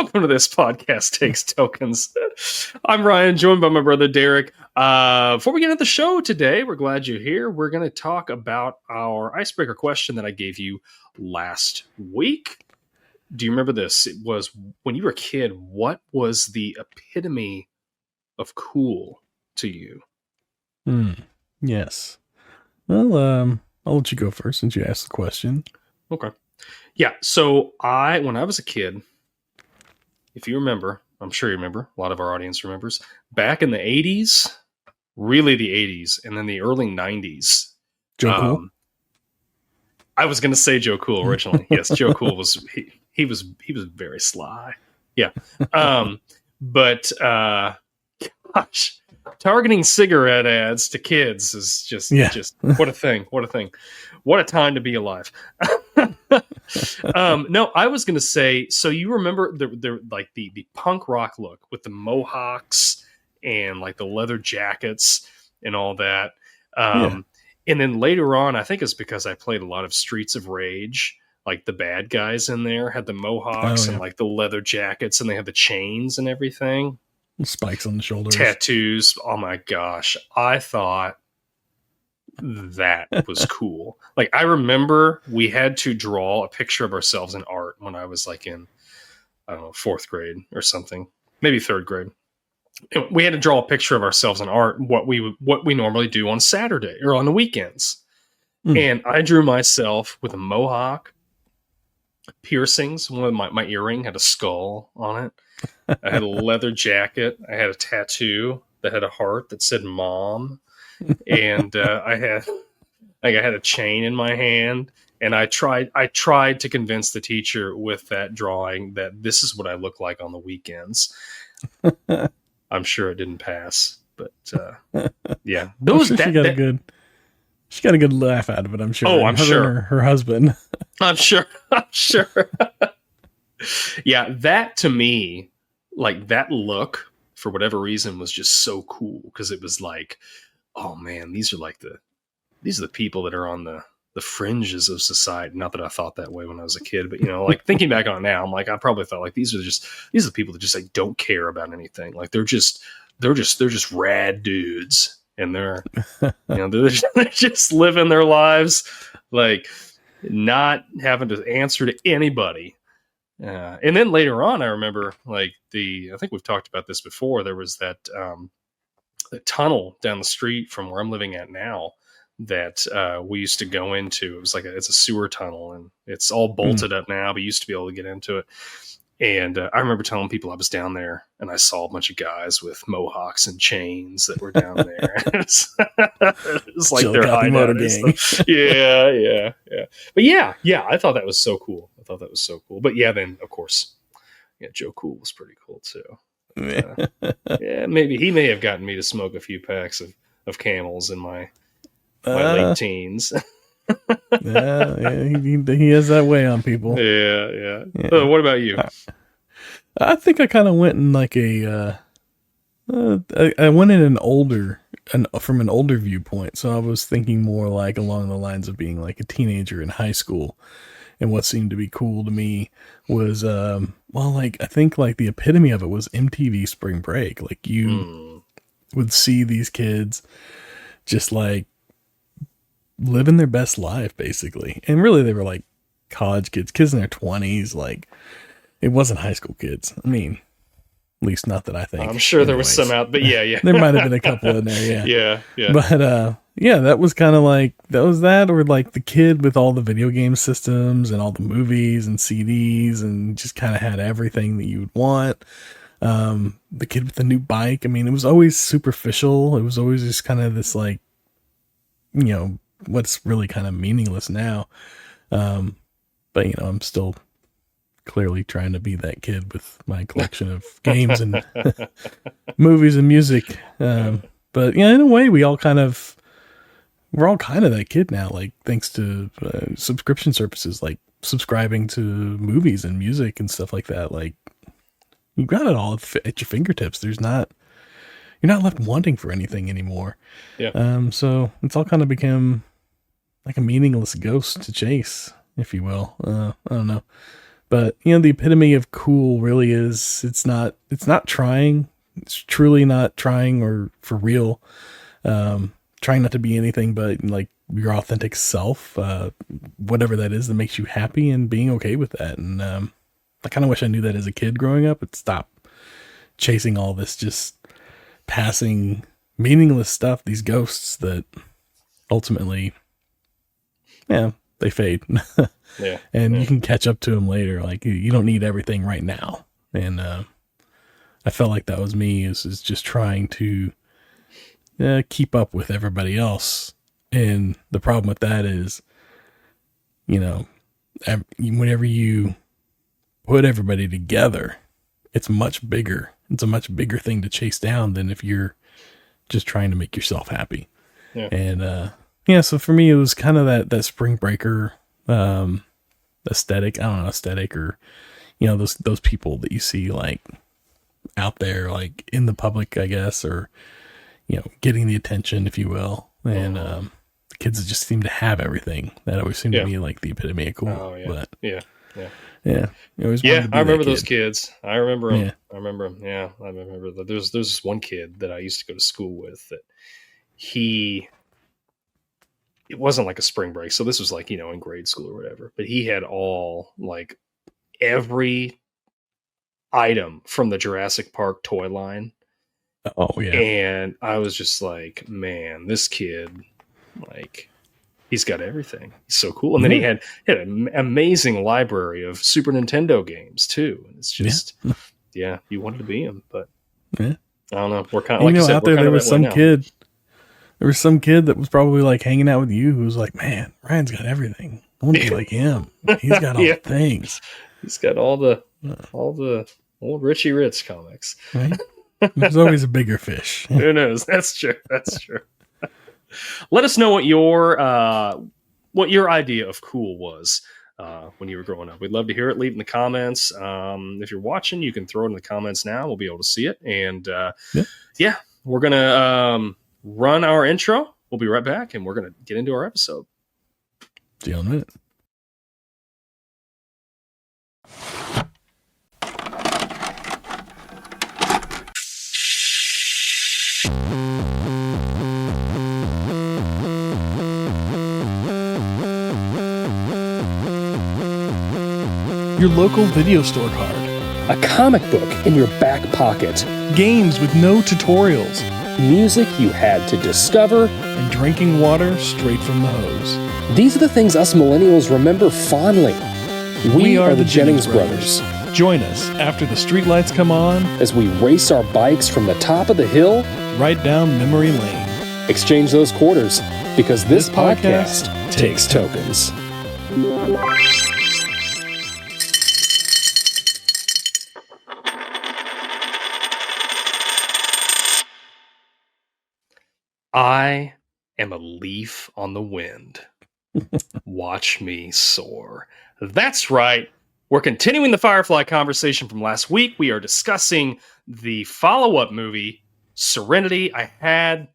Welcome to this podcast takes tokens. I'm Ryan, joined by my brother Derek. Before we get into the show today, we're glad you're here. We're going to talk about our icebreaker question that I gave you last week. Do you remember this? It was, when you were a kid, what was the epitome of cool to you? Yes. Well, I'll let you go first since you asked the question. Okay. Yeah. So when I was a kid, if you remember, I'm sure you remember, a lot of our audience remembers, back in the 80s, really the 80s, and then the early 90s. Joe Cool? I was going to say Joe Cool originally. Yes, Joe Cool was, he was very sly. Yeah. But gosh, targeting cigarette ads to kids is just what a thing. What a thing. What a time to be alive. No, I was going to say, so you remember the punk rock look with the mohawks and like the leather jackets and all that. And then later on, I think it's because I played a lot of Streets of Rage. Like the bad guys in there had the mohawks and like the leather jackets, and they had the chains and everything. Spikes on the shoulders. Tattoos. Oh my gosh. I thought that was cool. Like, I remember we had to draw a picture of ourselves in art when I was like in, I don't know, 4th grade or something, maybe 3rd grade. And we had to draw a picture of ourselves in art, what we normally do on Saturday or on the weekends. And I drew myself with a mohawk, piercings. One of my earring had a skull on it. I had a leather jacket. I had a tattoo that had a heart that said "Mom," and I had a chain in my hand. And I tried to convince the teacher with that drawing that this is what I look like on the weekends. I'm sure it didn't pass, but yeah, she got a good laugh out of it. I'm sure. Oh, I'm sure. Her husband. I'm sure. Yeah, that to me, like that look, for whatever reason, was just so cool, because it was like, oh man, these are the people that are on the fringes of society. Not that I thought that way when I was a kid, but like thinking back on it now, I'm like, I probably thought like these are the people that just like don't care about anything. Like they're just rad dudes, and they're they're just living their lives, like not having to answer to anybody. And then later on, I remember I think we've talked about this before. There was that the tunnel down the street from where I'm living at now that we used to go into. It was it's a sewer tunnel, and it's all bolted up now, but you used to be able to get into it. And I remember telling people I was down there, and I saw a bunch of guys with mohawks and chains that were down there. It was like their hideout. Yeah. But yeah, I thought that was so cool. But yeah, then of course, Joe Cool was pretty cool too. Yeah, maybe he may have gotten me to smoke a few packs of Camels in my late teens. He has that way on people. Yeah. What about you? I think I kind of went in like I went in from an older viewpoint. So I was thinking more like along the lines of being like a teenager in high school. And what seemed to be cool to me was, I think like the epitome of it was MTV Spring Break. Like you would see these kids just like living their best life, basically. And really they were like college kids in their 20s. Like it wasn't high school kids. I mean, at least not that I think. I'm sure there was some out, but yeah. There might have been a couple in there, yeah. But that was kind of like, or like the kid with all the video game systems and all the movies and CDs and just kind of had everything that you would want. The kid with the new bike. I mean, it was always superficial. It was always just kind of this like, what's really kind of meaningless now. But I'm still clearly trying to be that kid with my collection of games and movies and music. But in a way, we're all kind of that kid now, like thanks to subscription services, like subscribing to movies and music and stuff like that. Like you got it all at your fingertips. You're not left wanting for anything anymore. Yeah. So it's all kind of become like a meaningless ghost to chase, if you will. I don't know. But the epitome of cool really is it's not trying. It's truly not trying or for real. Trying not to be anything but like your authentic self, whatever that is that makes you happy, and being okay with that. And I kind of wish I knew that as a kid growing up. And stop chasing all this just passing meaningless stuff, these ghosts that ultimately, they fade. Yeah. And you can catch up to them later. Like, you don't need everything right now. And I felt like that was me, is just trying to keep up with everybody else. And the problem with that is, whenever you put everybody together, it's much bigger. It's a much bigger thing to chase down than if you're just trying to make yourself happy. Yeah. And so for me, it was kind of that spring breaker aesthetic. I don't know, aesthetic, or those people that you see like out there, like in the public, I guess, or getting the attention, if you will. And the kids that just seem to have everything. That always seemed to be like the epitome of cool. Oh yeah. But yeah. I remember those kids. I remember them. Yeah. I remember them. Yeah, I remember that. There's this one kid that I used to go to school with that it wasn't like a spring break, so this was like in grade school or whatever. But he had all like every item from the Jurassic Park toy line. Oh yeah. And I was just like, man, this kid, like, he's got everything. He's so cool. And then he had an amazing library of Super Nintendo games too. And it's just, you wanted to be him, but I don't know. We're kind of like out there was some kid. There was some kid that was probably like hanging out with you who was like, man, Ryan's got everything. I want to be like him. He's got all the things. He's got all the old Richie Ritz comics. Right? There's always a bigger fish. Who knows? That's true. That's true. Let us know what your idea of cool was when you were growing up. We'd love to hear it. Leave it in the comments. If you're watching, you can throw it in the comments now. We'll be able to see it. And we're gonna run our intro. We'll be right back, and we're gonna get into our episode. See you in a minute. Your local video store card. A comic book in your back pocket. Games with no tutorials. Music you had to discover. And drinking water straight from the hose. These are the things us millennials remember fondly. We are the Jennings brothers. Join us after the streetlights come on as we race our bikes from the top of the hill right down memory lane. Exchange those quarters, because this podcast takes tokens. I am a leaf on the wind. Watch me soar. That's right. We're continuing the Firefly conversation from last week. We are discussing the follow-up movie, Serenity. I had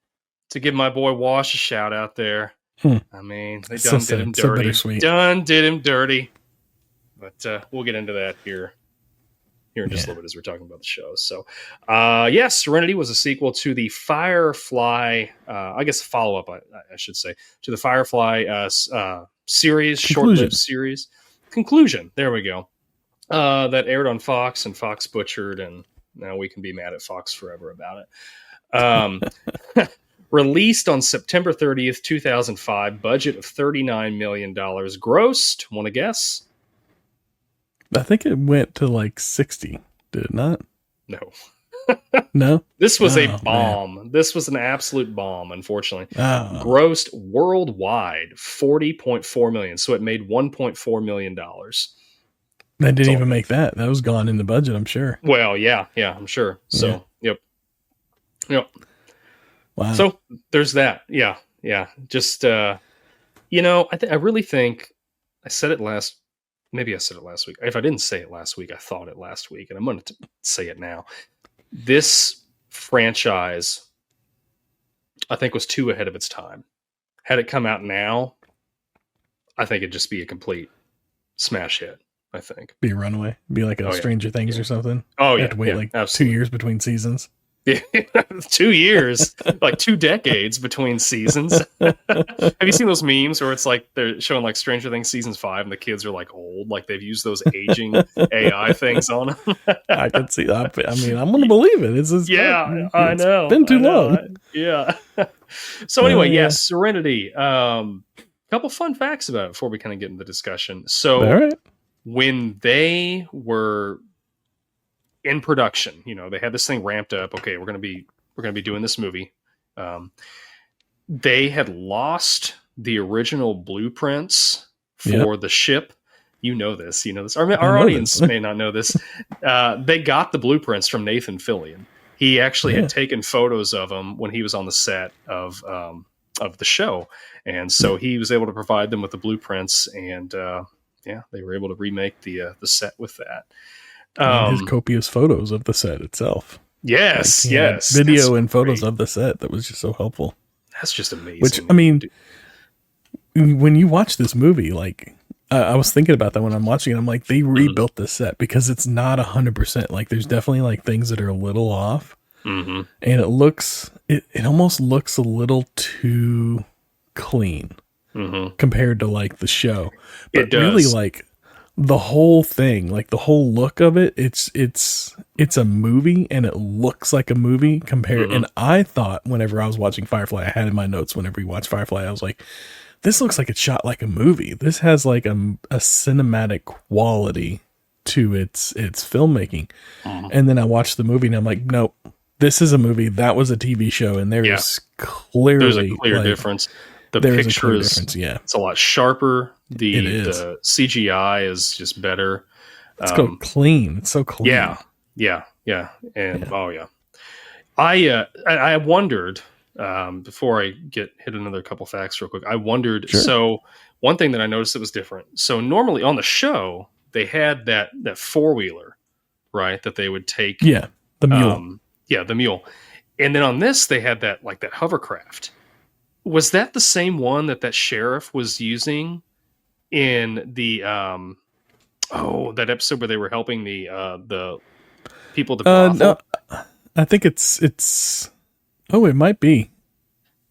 to give my boy Wash a shout out there. I mean, they done did him dirty. Done did him dirty. But we'll get into that here in just a little bit as we're talking about the show. So, Serenity was a sequel to the Firefly, I guess follow-up, I should say, to the Firefly series, short-lived series. Conclusion, there we go. That aired on Fox, and Fox butchered, and now we can be mad at Fox forever about it. Released on September 30th, 2005, budget of $39 million. Grossed, want to guess? I think it went to like 60, did it not? No. No? This was a bomb. Man. This was an absolute bomb, unfortunately. Oh. Grossed worldwide $40.4 million. So it made $1.4 million. That didn't even make that. That was gone in the budget, I'm sure. Well, yeah, I'm sure. So, yep. Wow. So there's that. Yeah. Just, I really think I said it last week. If I didn't say it last week, I thought it last week, and I'm going to say it now. This franchise, I think, was too ahead of its time. Had it come out now, I think it'd just be a complete smash hit. I think. Be a runaway. Be like a Stranger Things or something. Oh, You yeah. have to wait like absolutely. 2 years between seasons. Yeah, 2 years, like 2 decades between seasons. Have you seen those memes where it's like they're showing like Stranger Things season 5 and the kids are like old, like they've used those aging AI things on them? I can see that. I mean, I'm going to believe it. It's I know. It's been too long. Yeah. So anyway, yes, Serenity. Couple fun facts about it before we kind of get into the discussion. So when they were in production, they had this thing ramped up. Okay, we're gonna be doing this movie. They had lost the original blueprints for the ship. You know this. Our audience may not know this. They got the blueprints from Nathan Fillion. He actually had taken photos of them when he was on the set of the show, and so he was able to provide them with the blueprints, and they were able to remake the set with that. His copious photos of the set itself. Yes, yes. Video and photos of the set that was just so helpful. That's just amazing. Which, I mean, when you watch this movie, like, I was thinking about that when I'm watching it. I'm like, they rebuilt the set because it's not 100%. Like, there's definitely like things that are a little off. Mm-hmm. And it almost looks a little too clean compared to like the show. But it does. Really, like, the whole thing, like the whole look of it, it's a movie and it looks like a movie compared. And I thought whenever I was watching Firefly, I had in my notes whenever we watched Firefly, I was like, this looks like it's shot like a movie. This has like a cinematic quality to its filmmaking. And then I watched the movie and I'm like, nope, this is a movie. That was a TV show. And there's there's a clear difference. The picture is it's a lot sharper. The CGI is just better. It's so clean. It's so clean. Yeah. And I wondered before I hit another couple facts real quick. I wondered. Sure. So one thing that I noticed that was different. So normally on the show they had that 4-wheeler, right? That they would take. Yeah, the mule. The mule. And then on this they had that hovercraft. Was that the same one that sheriff was using in the that episode where they were helping the people to no, I think it's it might be.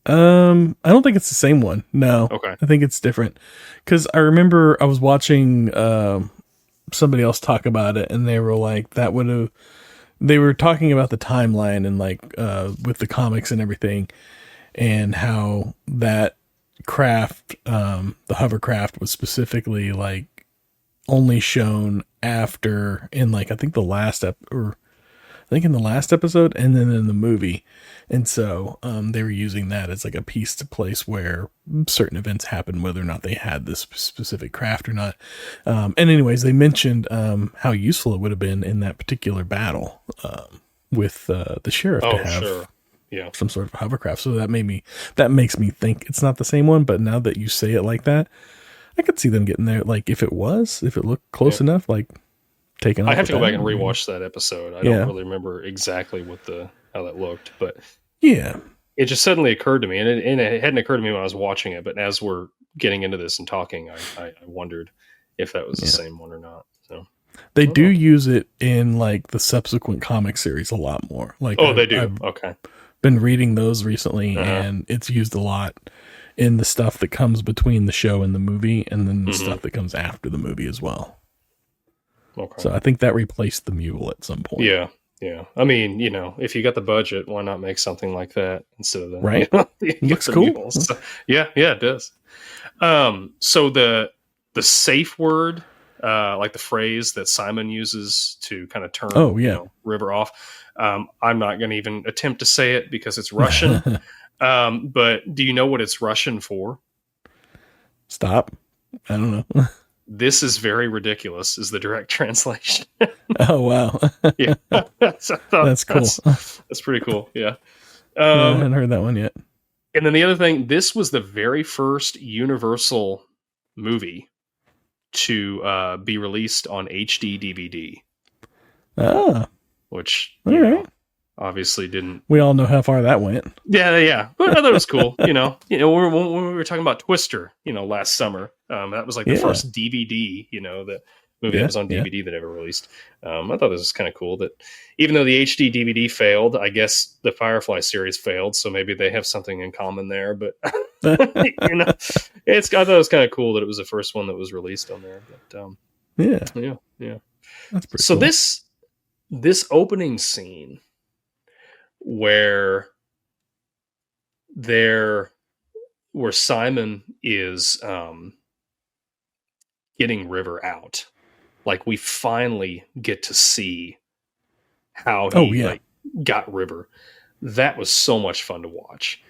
I don't think it's the same one. No. Okay. I think it's different. Cuz I remember I was watching somebody else talk about it and they were like they were talking about the timeline and like with the comics and everything. And how that craft, the hovercraft, was specifically like only shown after in like I think in the last episode, and then in the movie, and so they were using that as like a piece to place where certain events happened, whether or not they had this specific craft or not. And anyways, they mentioned how useful it would have been in that particular battle with the sheriff to have. Sure. Yeah, some sort of hovercraft. So that makes me think it's not the same one. But now that you say it like that, I could see them getting there. Like if it looked close enough, like taking off. I have to go back and rewatch that episode. I don't really remember exactly how that looked, but it just suddenly occurred to me, and it hadn't occurred to me when I was watching it. But as we're getting into this and talking, I wondered if that was the same one or not. So they do use it in like the subsequent comic series a lot more. Like they do. Okay. Been reading those recently and it's used a lot in the stuff that comes between the show and the movie and then the stuff that comes after the movie as well. Okay. So I think that replaced the mule at some point. Yeah. I mean, if you got the budget, why not make something like that instead of the right? It looks cool. So, yeah, it does. So the safe word, like the phrase that Simon uses to kind of turn River off. I'm not going to even attempt to say it because it's Russian. But do you know what it's Russian for? Stop. I don't know. This is very ridiculous is the direct translation. Oh, wow. Yeah. So that's cool. That's pretty cool. Yeah. I haven't heard that one yet. And then the other thing, this was the very first Universal movie to be released on HD DVD. Ah. Which obviously didn't. We all know how far that went. Yeah. But I thought it was cool. When we were talking about Twister, last summer, that was like the first DVD, that movie that was on DVD that never released. I thought this was kind of cool that even though the HD DVD failed, I guess the Firefly series failed, so maybe they have something in common there. But I thought it was kind of cool that it was the first one that was released on there. But yeah. That's pretty so cool. this opening scene where Simon is getting River out. Like, we finally get to see how he got River. That was so much fun to watch.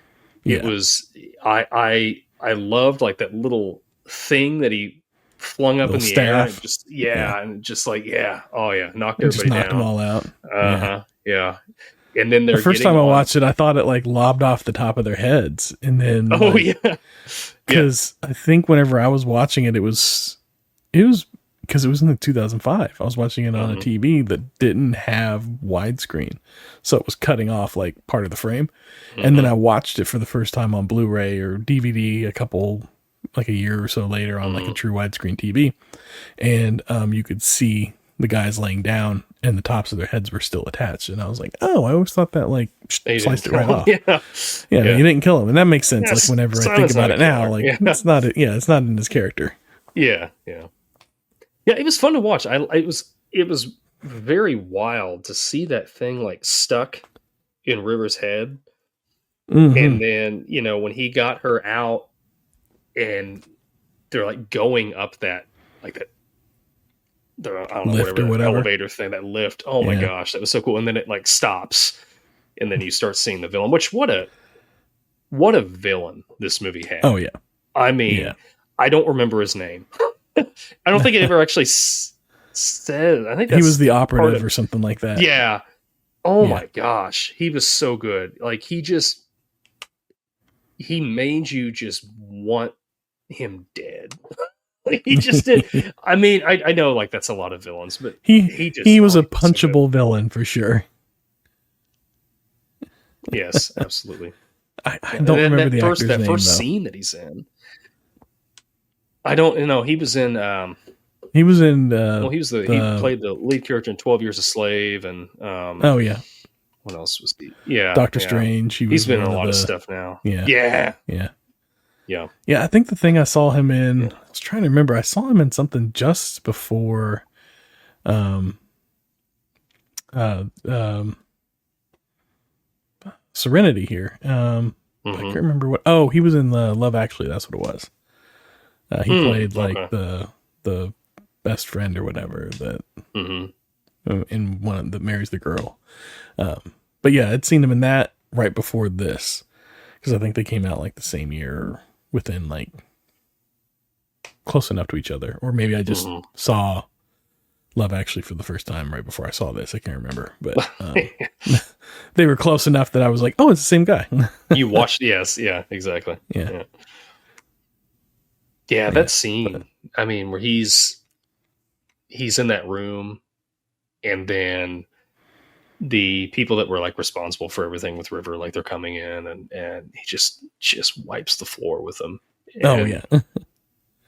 It was, I loved like that little thing that he flung up in the air. And just, and just like, knocked everybody down. Them all out. Yeah. And then the first time I watched it, I thought it like lobbed off the top of their heads. And then, because I think whenever I was watching it, it was because it was in 2005. I was watching it on a TV that didn't have widescreen. So it was cutting off like part of the frame. And then I watched it for the first time on Blu-ray or DVD like a year or so later on like a true widescreen TV. And you could see the guys laying down and the tops of their heads were still attached. And I was like, oh, I always thought that like sliced it right off. You didn't kill him. And that makes sense. Like whenever I think about it now, like it's not in his character. Yeah. It was fun to watch. It was very wild to see that thing like stuck in River's head. And then, when he got her out and they're like going up that lift or whatever elevator thing, that lift. Oh my gosh, that was so cool. And then it like stops and then you start seeing the villain, which what a villain this movie had. Oh yeah. I mean, I don't remember his name. I don't think it ever actually said. I think he was the operative or something like that. Yeah. Oh my gosh, he was so good. Like he made you just want him dead. Like he just did. I mean, I know like that's a lot of villains, but he was a punchable villain for sure. Yes, absolutely. I don't remember the actor's name, first scene that he's in. I don't know. He was in. He was in. He played the lead character in 12 Years a Slave, and what else was he? Yeah, Doctor Strange. He's been in a lot of stuff now. Yeah. I think the thing I saw him in. I was trying to remember. I saw him in something just before. Serenity here. I can't remember what. Oh, he was in Love Actually. That's what it was. He played like the best friend or whatever that in one that marries the girl. But yeah, I'd seen him in that right before this because I think they came out like the same year, within like close enough to each other, or maybe I just saw Love Actually for the first time right before I saw this. I can't remember, but they were close enough that I was like, oh, it's the same guy. You watched? Yes. Yeah, exactly. Yeah, that scene. I mean, where he's in that room, and then the people that were like responsible for everything with River, like they're coming in, and he just wipes the floor with them. And,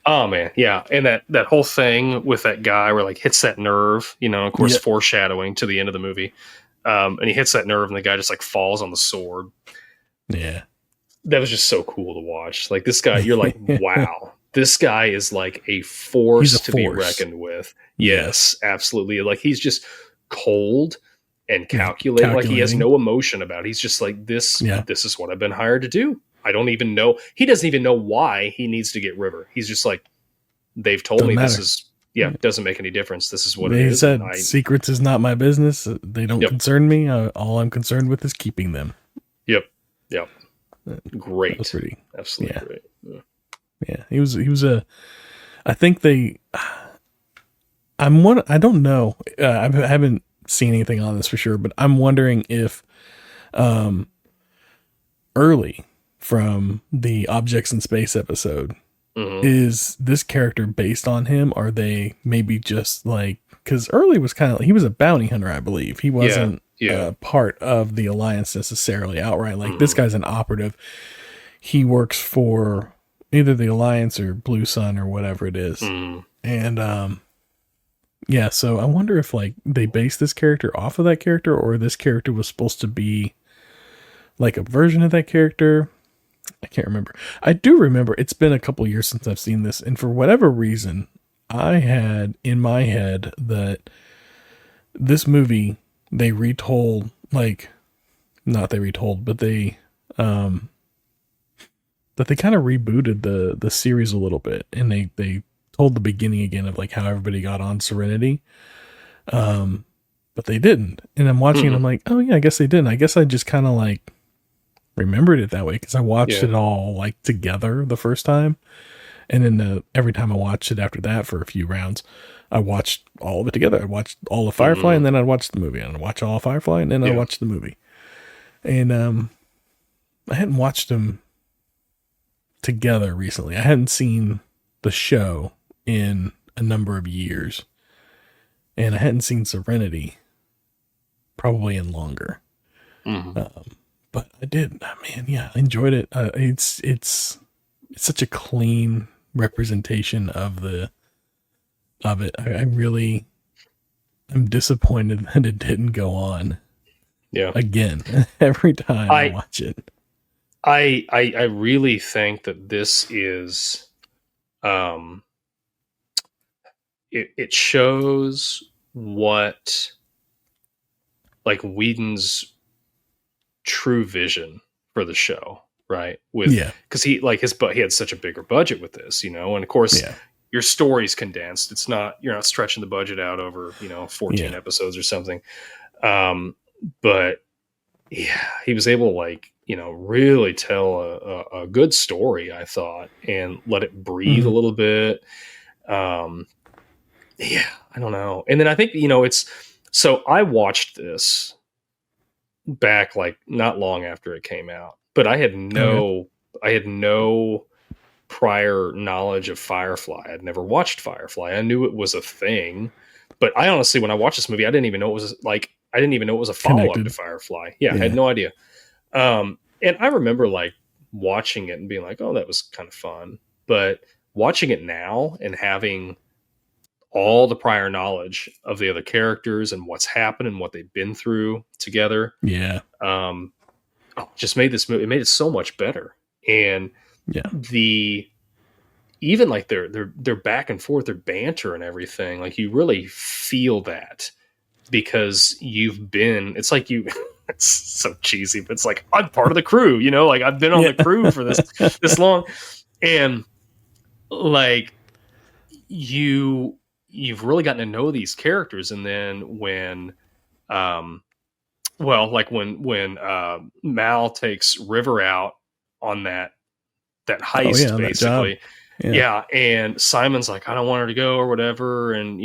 oh man, yeah, and that whole thing with that guy where like hits that nerve, of course, foreshadowing to the end of the movie. And he hits that nerve, and the guy just like falls on the sword. Yeah, that was just so cool to watch. Like this guy, you're like, wow. This guy is like a force to be reckoned with. Yes, absolutely. Like he's just cold and calculating. Like he has no emotion about it. He's just like, this is what I've been hired to do. I don't even know. He doesn't even know why he needs to get River. He's just like, they've told me this is, doesn't make any difference. This is what it is. They said secrets is not my business. They don't concern me. All I'm concerned with is keeping them. Yep. Great. That was pretty. Absolutely great. Yeah, he was I think I don't know. I haven't seen anything on this for sure, but I'm wondering if, early from the Objects in Space episode, is this character based on him? Or are they maybe just like, cause Early was kind of, he was a bounty hunter, I believe. He wasn't part of the Alliance necessarily outright. Like this guy's an operative. He works for either the Alliance or Blue Sun or whatever it is. And Yeah, so I wonder if like they based this character off of that character, or this character was supposed to be like a version of that character. I can't remember. I do remember it's been a couple years since I've seen this, and for whatever reason, I had in my head that this movie they retold, like, not they retold, but they that they kind of rebooted the series a little bit, and they told the beginning again of like how everybody got on Serenity. But they didn't. And I'm watching and I'm like, oh yeah, I guess they didn't. I guess I just kind of like remembered it that way because I watched it all like together the first time. And then every time I watched it after that for a few rounds, I watched all of it together. I watched all of Firefly and then I'd watch the movie. And I'd watch all of Firefly and then I'd watch the movie. And I hadn't watched them together recently. I hadn't seen the show in a number of years. And I hadn't seen Serenity probably in longer. But I did. Man, yeah, I enjoyed it. It's such a clean representation of it. I'm disappointed that it didn't go on. Yeah. Again, every time I watch it. I really think that this is it shows what like Whedon's true vision for the show, right? Because he had such a bigger budget with this, and of course your story's condensed. It's not, you're not stretching the budget out over 14 episodes or something. But yeah, he was able to really tell a good story, I thought, and let it breathe a little bit. Yeah, I don't know. And then I think, so I watched this back not long after it came out, but I had no prior knowledge of Firefly. I'd never watched Firefly. I knew it was a thing, but I honestly, when I watched this movie, I didn't even know it was a follow-up to Firefly. Yeah, I had no idea. And I remember watching it and being like, oh, that was kind of fun. But watching it now and having all the prior knowledge of the other characters and what's happened and what they've been through together. Yeah. Just made this movie, it made it so much better. And even their back and forth, their banter and everything, you really feel that because you've been, it's so cheesy, but it's I'm part of the crew, I've been on the crew for this long. And you've really gotten to know these characters. And then when Mal takes River out on that heist, basically. And Simon's like, I don't want her to go or whatever. And,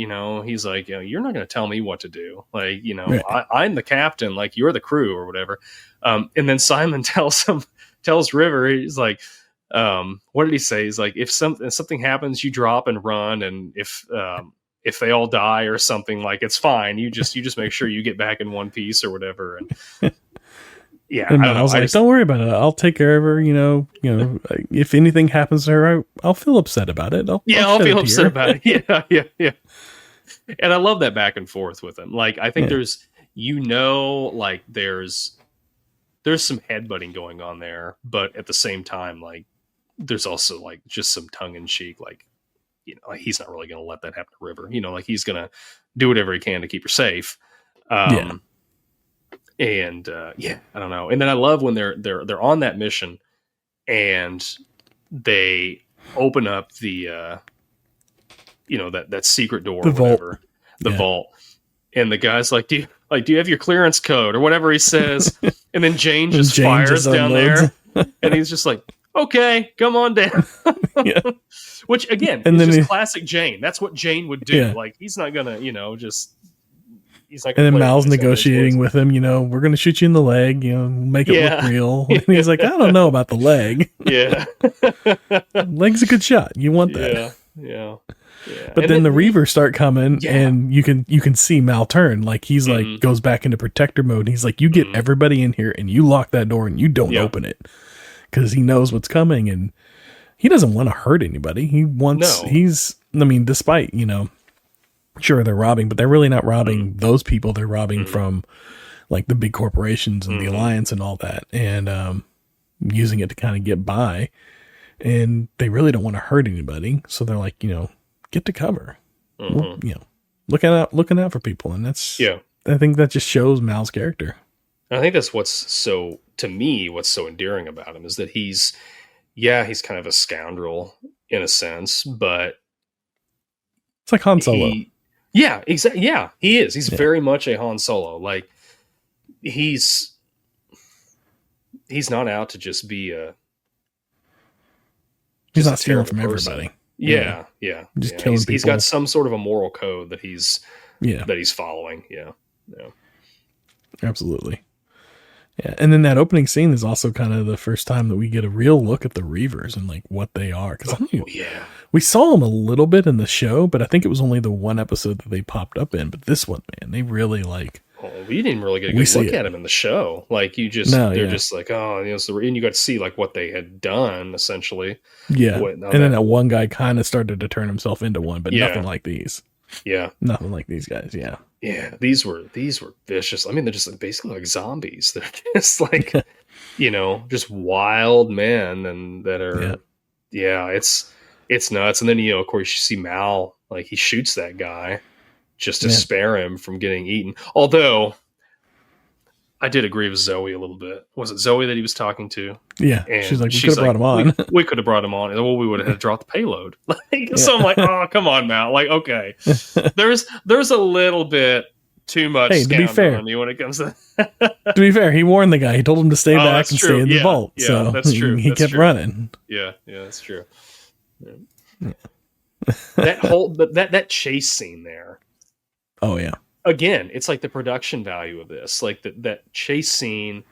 he's like, you're not going to tell me what to do. I'm the captain, you're the crew or whatever. And then Simon tells River, he's like, what did he say? He's like, if something happens, you drop and run. And if they all die or something, it's fine. You just make sure you get back in one piece or whatever. And and I was like, don't worry about it. I'll take care of her. If anything happens to her, I'll feel upset about it. I'll feel upset about it. Yeah. And I love that back and forth with him. I think there's some headbutting going on there, but at the same time, there's also just some tongue in cheek, he's not really going to let that happen to River. He's going to do whatever he can to keep her safe. And I don't know. And then I love when they're on that mission and they open up the that secret door, or whatever, the vault. And the guy's like, do you have your clearance code or whatever he says? And then Jane just fires down there, and he's just like, okay, come on down. Which again, is just classic Jane. That's what Jane would do. Yeah. He's not gonna, he's not. And then Mal's negotiating with him. We're gonna shoot you in the leg. Make it look real. And he's like, I don't know about the leg. Yeah, leg's a good shot. You want that? Yeah. But then the Reavers start coming, and you can see Mal turn. He's goes back into protector mode. And he's like, you get everybody in here, and you lock that door, and you don't open it because he knows what's coming, and he doesn't want to hurt anybody. He wants. Despite sure, they're robbing, but they're really not robbing those people. They're robbing from like the big corporations and the Alliance and all that, and using it to kind of get by. And they really don't want to hurt anybody, so they're like, get to cover, looking out for people, and that's I think that just shows Mal's character. I think that's what's so endearing about him is that he's kind of a scoundrel in a sense, but it's like Han Solo. Exactly. Yeah, he is. He's very much a Han Solo. Like he's not out to just be he's not stealing from everybody. Yeah. Just killing people. He's got some sort of a moral code that he's following. Yeah. Absolutely. Yeah, and then that opening scene is also kind of the first time that we get a real look at the Reavers and like what they are. Because we saw them a little bit in the show, but I think it was only the one episode that they popped up in. But this one, man, they really like. Oh, we didn't really get a good look at them in the show. Like they're just like, oh, and you got to see like what they had done essentially. Yeah, then that one guy kind of started to turn himself into one, but nothing like these. Yeah, nothing like these guys. Yeah. Yeah, these were vicious. I mean, they're just basically like zombies. They're just like, just wild men, and that are, it's nuts. And then of course, you see Mal, like he shoots that guy just to spare him from getting eaten. Although, I did agree with Zoe a little bit. Was it Zoe that he was talking to? Yeah, and she's like, we could have brought him on. We could have brought him on. Well, we would have had to drop the payload. So I'm like, oh, come on, Mal. Like, okay, there's a little bit too much. Hey, to be fair, on you when it comes to. To be fair, he warned the guy. He told him to stay back and stay in the vault. Yeah, so that's true. He kept running. Yeah, that's true. Yeah. That whole that chase scene there. Oh yeah. Again, it's like the production value of this, like that chase scene,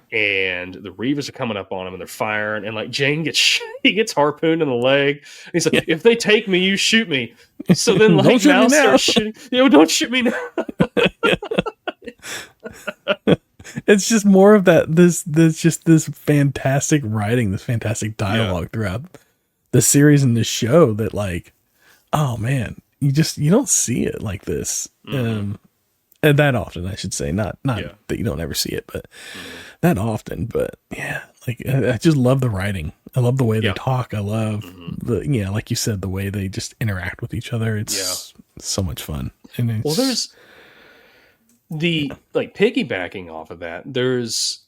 and the Reavers are coming up on him and they're firing, and like Jane gets harpooned in the leg. And he's like, if they take me, you shoot me. So then like Mal starts shooting. Don't shoot me now. It's just more of that. This fantastic writing, this fantastic dialogue throughout the series and the show. That like, oh man. You don't see it like this, and that often, I should say. Not that you don't ever see it, but that often. But yeah, like I just love the writing. I love the way they talk. I love like you said, the way they just interact with each other. It's so much fun. And there's the like piggybacking off of that. There's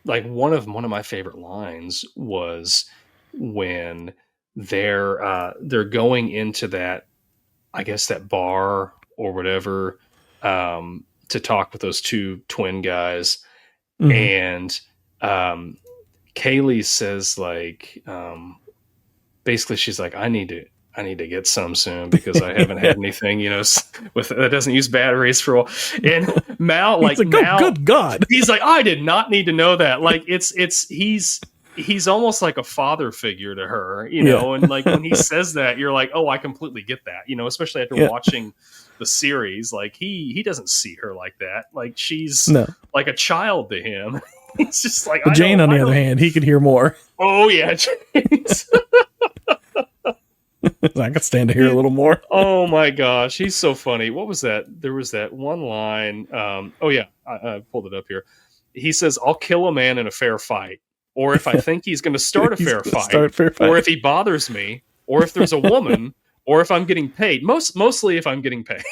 like one of my favorite lines was when they're going into that, I guess, that bar or whatever, to talk with those two twin guys. And Kaylee says like, basically she's like, I need to get some soon because I haven't had anything, with that doesn't use batteries for a while. And Mal, like Mal, good God, he's like, I did not need to know that. Like he's almost like a father figure to her, and like when he says that, you're like, oh, I completely get that, especially after watching the series. Like he doesn't see her like that. Like she's like a child to him. It's just like Jane, on the other hand, he could hear more. Oh yeah, James. I could stand to hear a little more. Oh my gosh, he's so funny. What was that? There was that one line. I pulled it up here. He says, "I'll kill a man in a fair fight." Or if I think he's going to start a fair fight, or if he bothers me, or if there's a woman, or if I'm getting paid. Mostly if I'm getting paid.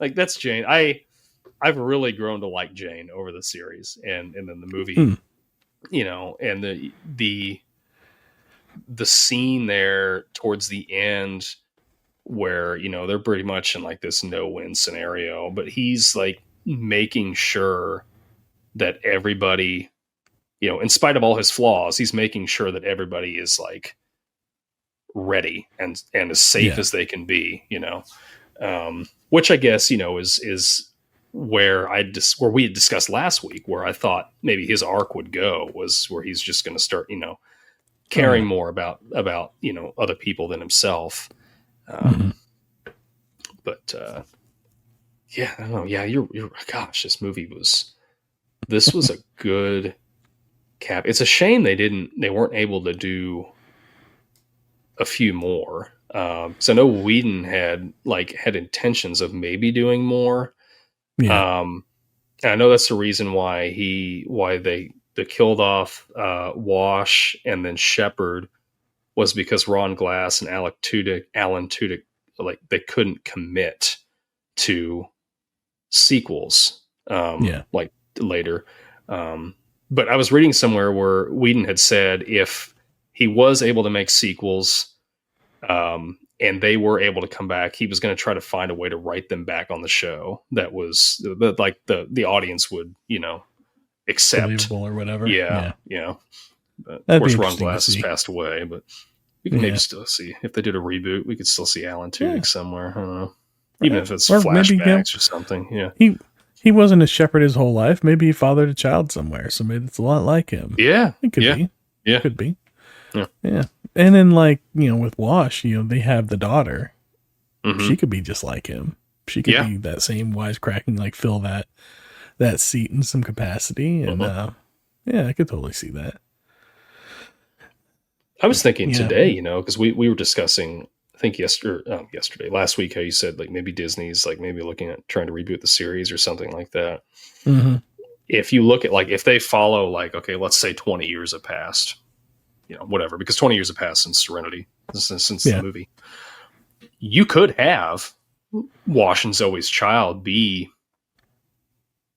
Like that's Jane. I've really grown to like Jane over the series, and then the movie, and the scene there towards the end where they're pretty much in like this no-win scenario, but he's like making sure that everybody, in spite of all his flaws, he's making sure that everybody is like ready and as safe as they can be, which I guess, is where where we had discussed last week, where I thought maybe his arc would go, was where he's just going to start, caring more about, other people than himself. But, I don't know. Yeah. You're gosh, this was a good cap. It's a shame they weren't able to do a few more. So I know Whedon had intentions of maybe doing more. Yeah. And I know that's the reason why they killed off Wash and then Shepard, was because Ron Glass and Alan Tudyk, like, they couldn't commit to sequels. Like later. But I was reading somewhere where Whedon had said if he was able to make sequels, and they were able to come back, he was going to try to find a way to write them back on the show that was the audience would, accept, believable or whatever. Yeah. But That'd of course, be Ron Glass has passed away, but we can maybe still see, if they did a reboot, we could still see Alan Tudyk somewhere. I don't know. Even if it's flashbacks or something. Yeah. He wasn't a shepherd his whole life. Maybe he fathered a child somewhere, so maybe it's a lot like him. Yeah. It could be. Yeah. Could be. Yeah. Yeah. And then, like, with Wash, they have the daughter. Mm-hmm. She could be just like him. She could be that same wisecracking, like, fill that seat in some capacity. And, I could totally see that. I was thinking today, because we were discussing, I think last week, how you said, like, maybe Disney's, like, maybe looking at trying to reboot the series or something like that. Mm-hmm. If you look at, like, if they follow, like, okay, let's say 20 years have passed, whatever, because 20 years have passed since Serenity, since the movie, you could have Wash and Zoe's child be,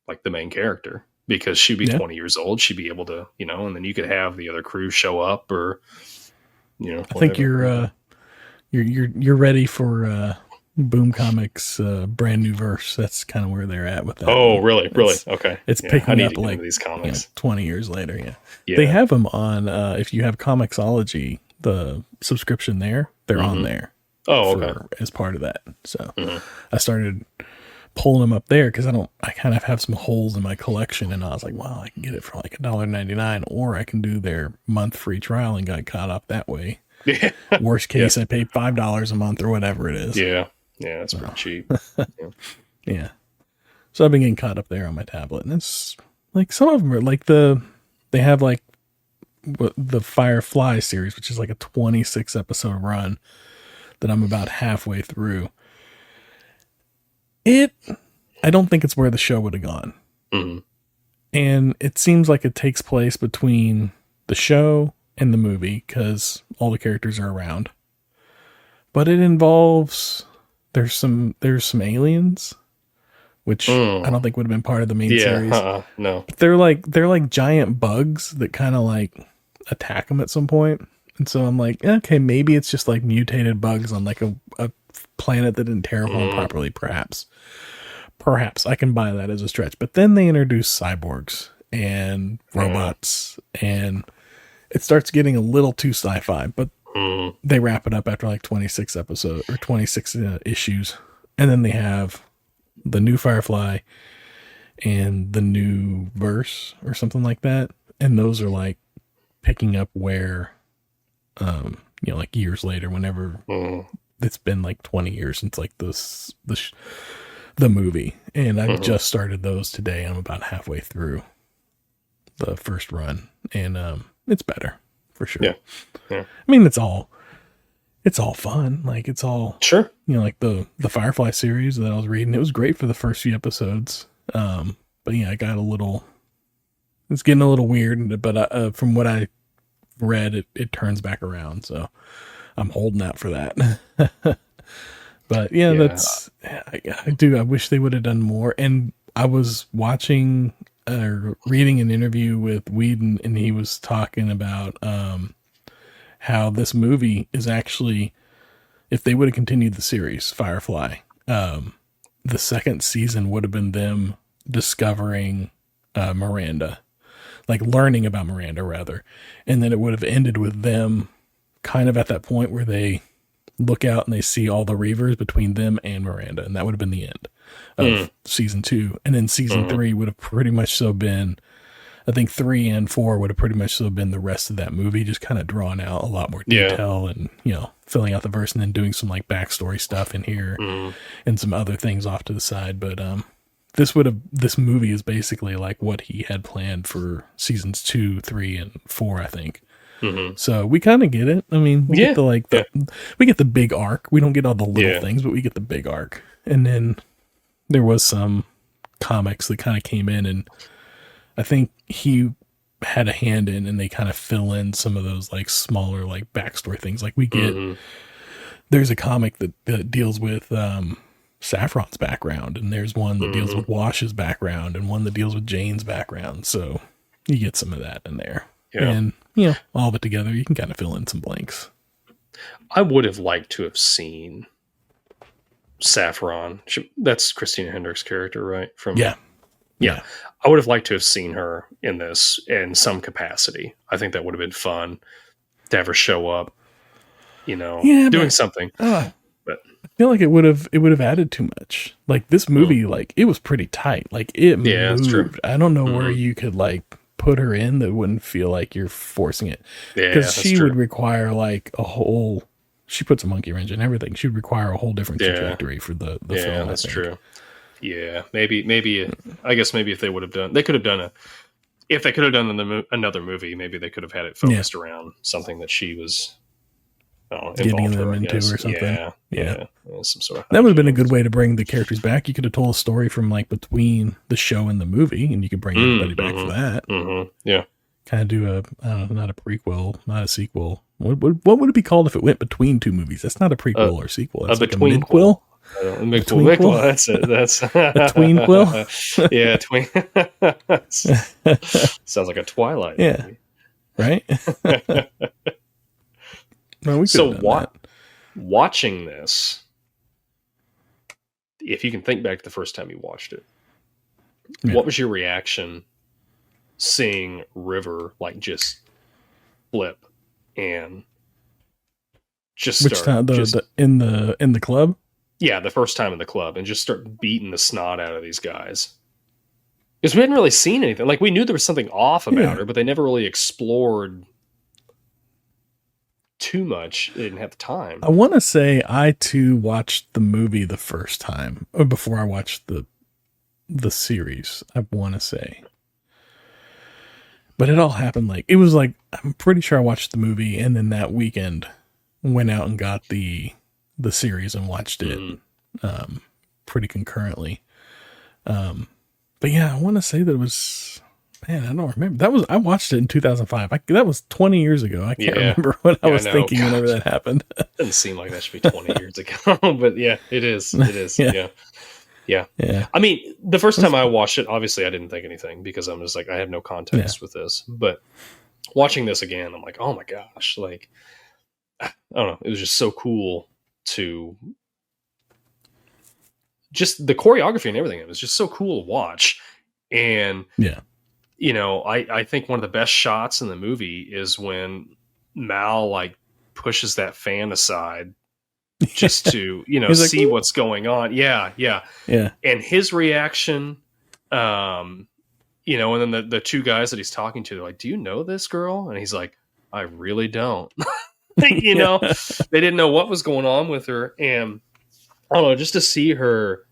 like, the main character, because she'd be 20 years old. She'd be able to, and then you could have the other crew show up, or, whatever. I think you're ready for Boom Comics brand new verse. That's kind of where they're at with that. Oh, really? Okay. It's picking up like these comics 20 years later. Yeah. They have them on, if you have Comixology, the subscription there, they're on there. Oh, okay. As part of that. So I started pulling them up there because I kind of have some holes in my collection, and I was like, well, I can get it for like $1.99, or I can do their month free trial and got caught up that way. Yeah. Worst case, I pay $5 a month or whatever it is. Yeah. Yeah. That's pretty cheap. Yeah. So I've been getting caught up there on my tablet, and it's like, some of them are like they have like the Firefly series, which is like a 26 episode run that I'm about halfway through. I don't think it's where the show would have gone. Mm-hmm. And it seems like it takes place between the show and the movie, because all the characters are around. But it involves, there's some aliens, which I don't think would have been part of the main series. No. But they're like giant bugs that kind of like attack them at some point. And so I'm like, okay, maybe it's just like mutated bugs on like a planet that didn't terraform properly, perhaps I can buy that as a stretch. But then they introduce cyborgs and robots, and it starts getting a little too sci-fi, but they wrap it up after like 26 episodes or 26 issues. And then they have the new Firefly and the new verse or something like that. And those are like picking up where, like years later, whenever it's been like 20 years since like the movie. And I've just started those today. I'm about halfway through the first run, and it's better for sure. Yeah. I mean, it's all fun. Like, it's all sure. Like the Firefly series that I was reading, it was great for the first few episodes. But yeah, it's getting a little weird, but from what I read, it turns back around. So I'm holding out for that. But yeah, I wish they would have done more. And I was watching or reading an interview with Whedon, and he was talking about how this movie is actually, if they would have continued the series Firefly, the second season would have been them discovering Miranda, like learning about Miranda rather. And then it would have ended with them kind of at that point where they look out and they see all the Reavers between them and Miranda. And that would have been the end of season 2. And then season 3 would have pretty much so been, I think 3 and 4 would have pretty much so been the rest of that movie, just kind of drawn out a lot more detail and, filling out the verse, and then doing some like backstory stuff in here and some other things off to the side. But, this movie is basically like what he had planned for seasons 2, 3, and 4, I think. So we kind of get it. I mean, we get we get the big arc. We don't get all the little things, but we get the big arc. And then there was some comics that kind of came in, and I think he had a hand in, and they kind of fill in some of those like smaller like backstory things. Like we get, there's a comic that deals with Saffron's background, and there's one that deals with Wash's background, and one that deals with Jane's background. So you get some of that in there. Yeah. And, you know, all of it together, you can kind of fill in some blanks. I would have liked to have seen Saffron. That's Christina Hendricks' character, right? Yeah. I would have liked to have seen her in this in some capacity. I think that would have been fun to have her show up, you know, doing something. But I feel like it would have added too much. Like this movie, like it was pretty tight. Like it moved. That's true. I don't know where you could like put her in that wouldn't feel like you're forcing it. Because she would require like a whole. She puts a monkey wrench in everything. She would require a whole different trajectory for the film. Yeah, that's true. Yeah, maybe. I guess maybe if they would have done, they could have done if they could have done another movie, maybe they could have had it focused around something that she was getting them into or something. Yeah. Some sort of that would have been a good way to bring the characters back. You could have told a story from like between the show and the movie, and you could bring everybody back for that. Yeah, kind of do not a prequel, not a sequel. What would it be called if it went between two movies? That's not a prequel or sequel. That's like a midquel. Midquel. That's it. That's a tweenquel. Yeah, tween. Sounds like a Twilight movie. Right. No, watching this, if you can think back to the first time you watched it, what was your reaction seeing River like just flip and just start in the club? Yeah, the first time in the club, and just start beating the snot out of these guys. Because we hadn't really seen anything. Like, we knew there was something off about her, but they never really explored too much. They didn't have the time. I want to say I too watched the movie the first time, or before I watched the series. I want to say, but it all happened like it was like I'm pretty sure I watched the movie, and then that weekend went out and got the series and watched it pretty concurrently. But yeah, I want to say that it was. Man, I don't remember. I watched it in 2005. That was 20 years ago. I can't remember what I was thinking whenever that happened. Doesn't seem like that should be 20 years ago, but yeah, it is. It is. Yeah. I mean, the first time I watched it, obviously I didn't think anything because I'm just like, I have no context with this. But watching this again, I'm like, oh my gosh, like, I don't know. It was just so cool to just the choreography and everything. It was just so cool to watch. And you know, I think one of the best shots in the movie is when Mal like pushes that fan aside just to, you know, see what's going on. Yeah. And his reaction, you know, and then the two guys that he's talking to, they're like, do you know this girl? And he's like, I really don't. You know, they didn't know what was going on with her. And I don't know, just to see her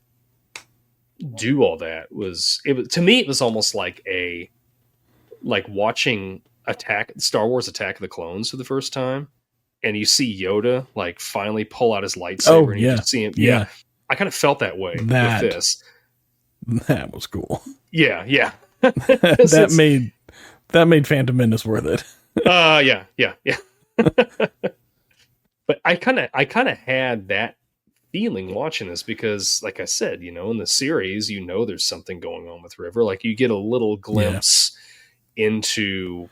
do all that was to me, it was almost like watching Star Wars Attack of the Clones for the first time, and you see Yoda like finally pull out his lightsaber and you see him. Yeah. I kind of felt that way with this. That was cool. Yeah. that made Phantom Menace worth it. Yeah. But I kind of had that feeling watching this because, like I said, you know, in the series, you know, there's something going on with River. Like you get a little glimpse into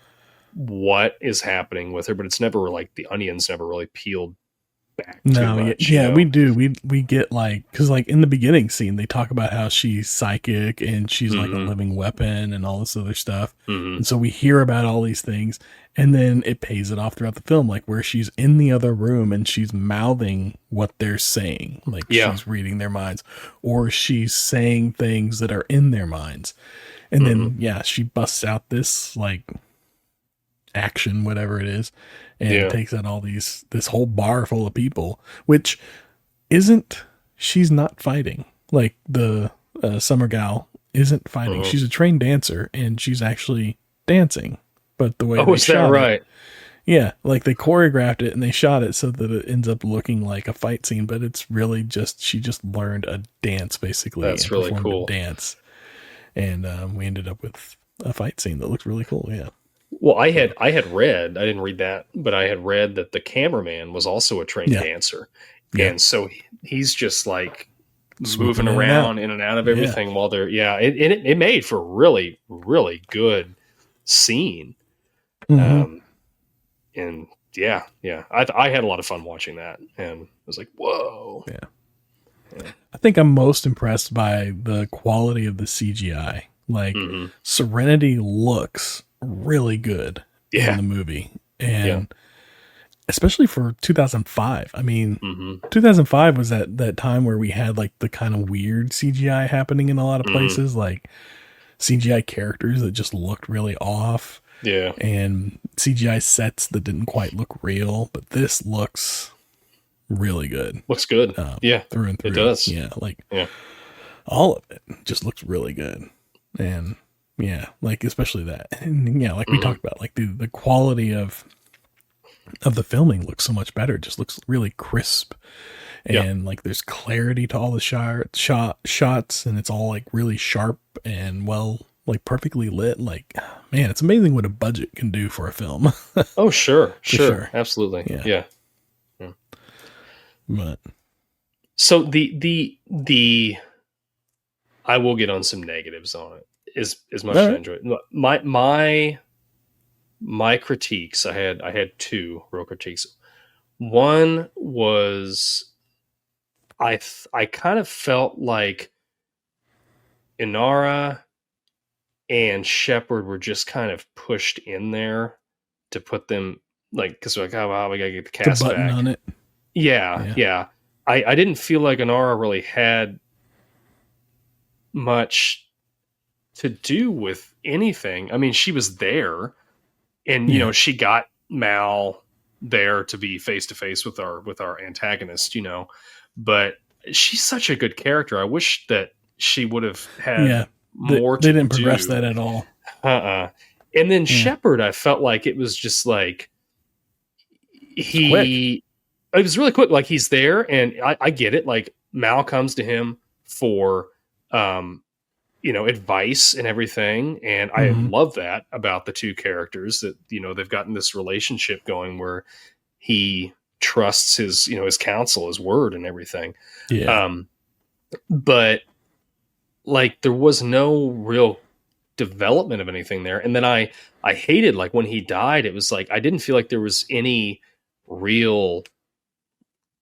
what is happening with her, but it's never like the onion's never really peeled back too much. We do. We get like, because like in the beginning scene, they talk about how she's psychic and she's like a living weapon and all this other stuff. And so we hear about all these things, and then it pays it off throughout the film, like where she's in the other room and she's mouthing what they're saying, like she's reading their minds, or she's saying things that are in their minds. And then, she busts out this like action, whatever it is, and takes out this whole bar full of people, which she's not fighting. Like the summer gal isn't fighting. She's a trained dancer and she's actually dancing. But the way is that right? Yeah, like they choreographed it and they shot it so that it ends up looking like a fight scene, but it's really just she just learned a dance basically That's and really performed cool. a dance, and we ended up with a fight scene that looked really cool. Yeah. Well, I had read, I didn't read that, but I had read that the cameraman was also a trained Yeah. dancer. Yeah. And so he's just like Swooping moving in and around out. in and out of Yeah. everything while they're, it made for a really, really good scene. Mhm. And yeah, I had a lot of fun watching that, and I was like, whoa. Yeah. I think I'm most impressed by the quality of the CGI. Like Serenity looks really good in the movie, and especially for 2005. I mean, 2005 was that time where we had like the kind of weird CGI happening in a lot of places, like CGI characters that just looked really off. Yeah. And CGI sets that didn't quite look real, but this looks really good. Looks good. Through and through. It does. Yeah. Like all of it just looks really good. And yeah, like especially that. And yeah, like we talked about, like the quality of the filming looks so much better. It just looks really crisp. And like there's clarity to all the shots, and it's all like really sharp and like perfectly lit. Like, man, it's amazing what a budget can do for a film. Oh, sure. Absolutely. Yeah. But so the I will get on some negatives on it as much as I enjoy it. My critiques, I had two real critiques. One was I kind of felt like Inara and Shepard were just kind of pushed in there to put them, like, because we're like, oh wow, we gotta get the cast the button back on it. Yeah. I didn't feel like Inara really had much to do with anything. I mean, she was there, and you know, she got Mal there to be face to face with our antagonist, you know, but she's such a good character. I wish that she would have had more they didn't progress that at all. And then Shepard, I felt like it was just like it was really quick. Like he's there, and I get it. Like Mal comes to him for advice and everything, and I love that about the two characters, that they've gotten this relationship going where he trusts his counsel, his word, and everything. But like there was no real development of anything there. And then I hated, like, when he died, it was like I didn't feel like there was any real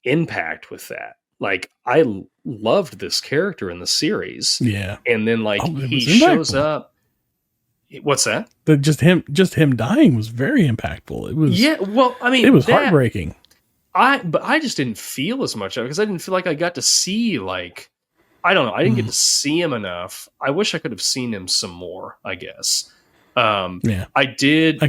impact with that. Like, I loved this character in the series. And then like he shows up. What's that? Just him dying was very impactful. It was well, I mean, it was heartbreaking. But I just didn't feel as much of it because I didn't feel like I got to see, like, I don't know, I didn't get to see him enough. I wish I could have seen him some more, I guess. I did.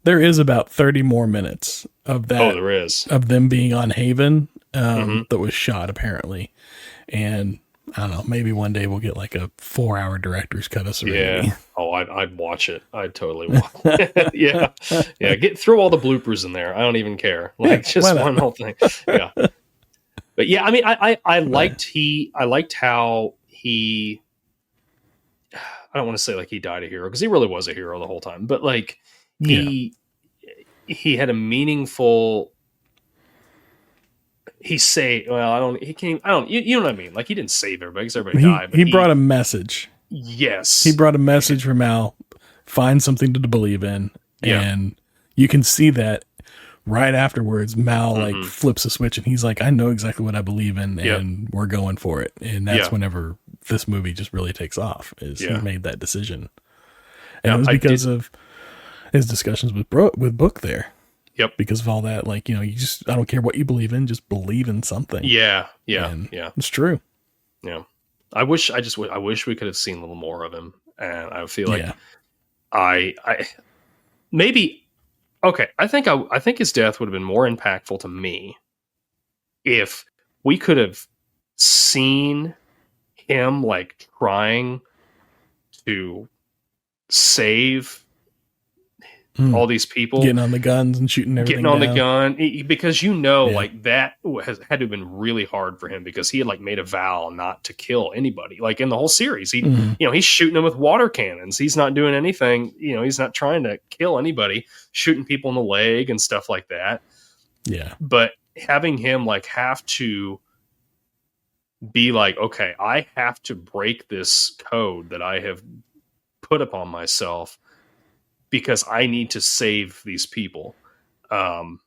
There is about 30 more minutes of that. Oh, there is. Of them being on Haven that was shot, apparently. And I don't know, maybe one day we'll get like a 4-hour director's cut of Serenity. Yeah. Oh, I'd watch it. I'd totally watch it. Yeah. Get through all the bloopers in there. I don't even care. Like, just one whole thing. Yeah. But yeah, I mean, I liked how he, I don't want to say like he died a hero, because he really was a hero the whole time, but like he had a meaningful, you know what I mean? Like, he didn't save everybody because everybody died. But he brought a message. Yes. He brought a message for Mal, find something to believe in. And you can see that right afterwards, Mal like flips a switch and he's like, I know exactly what I believe in, and we're going for it. And that's whenever this movie just really takes off, is he made that decision. And it was because of his discussions with Book there. Yep. Because of all that, like, I don't care what you believe in, just believe in something. Yeah. It's true. Yeah. I wish we could have seen a little more of him. And I feel like I maybe, okay, I think his death would have been more impactful to me if we could have seen him like trying to save all these people getting on the guns and shooting everything getting on down. the gun, because like that had to have been really hard for him, because he had like made a vow not to kill anybody, like in the whole series. He he's shooting them with water cannons. He's not doing anything, he's not trying to kill anybody, shooting people in the leg and stuff like that. Yeah. But having him like have to be like, okay, I have to break this code that I have put upon myself because I need to save these people. And,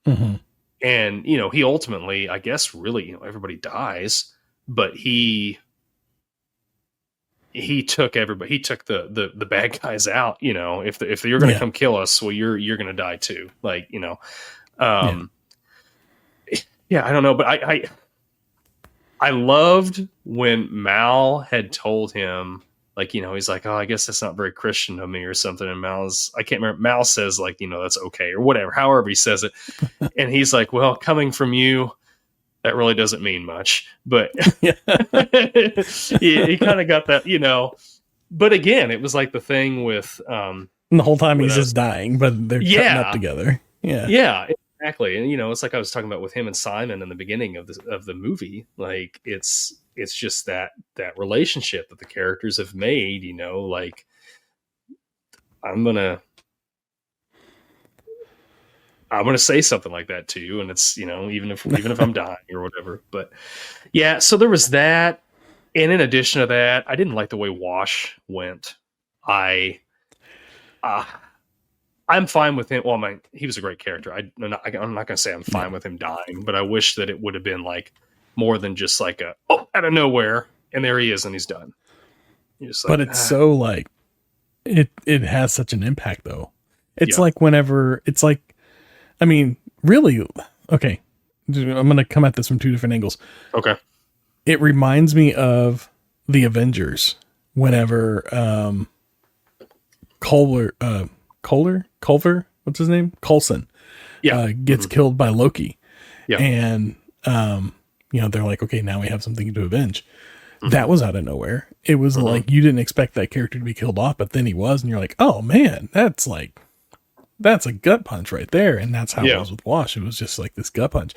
he ultimately, I guess, really, everybody dies, but he took everybody. He took the bad guys out. If you're going to come kill us, well, you're going to die too. Like, I don't know, but I loved when Mal had told him, like, he's like, oh, I guess that's not very Christian of me or something. And I can't remember. Mal says like, that's okay or whatever, however he says it. And he's like, well, coming from you, that really doesn't mean much. But he kind of got that, But again, it was like the thing with and the whole time he's just dying, but they're cutting up together. Yeah. Yeah, exactly. And it's like I was talking about with him and Simon in the beginning of the movie. Like it's just that relationship that the characters have made, like I'm gonna say something like that to you, and it's even if I'm dying or whatever. But yeah, so there was that, and in addition to that, I didn't like the way Wash went. I'm fine with him. Well, he was a great character. I'm not going to say I'm fine with him dying, but I wish that it would have been like more than just like out of nowhere, and there he is, and he's done. But it's so like it has such an impact though. It's like whenever it's like, I mean, really, okay. I'm going to come at this from two different angles. Okay. It reminds me of the Avengers whenever Culver, what's his name? Coulson. Gets killed by Loki. Yeah. And they're like, okay, now we have something to avenge. That was out of nowhere. It was like you didn't expect that character to be killed off, but then he was, and you're like, oh man, that's a gut punch right there. And that's how it was with Wash. It was just like this gut punch.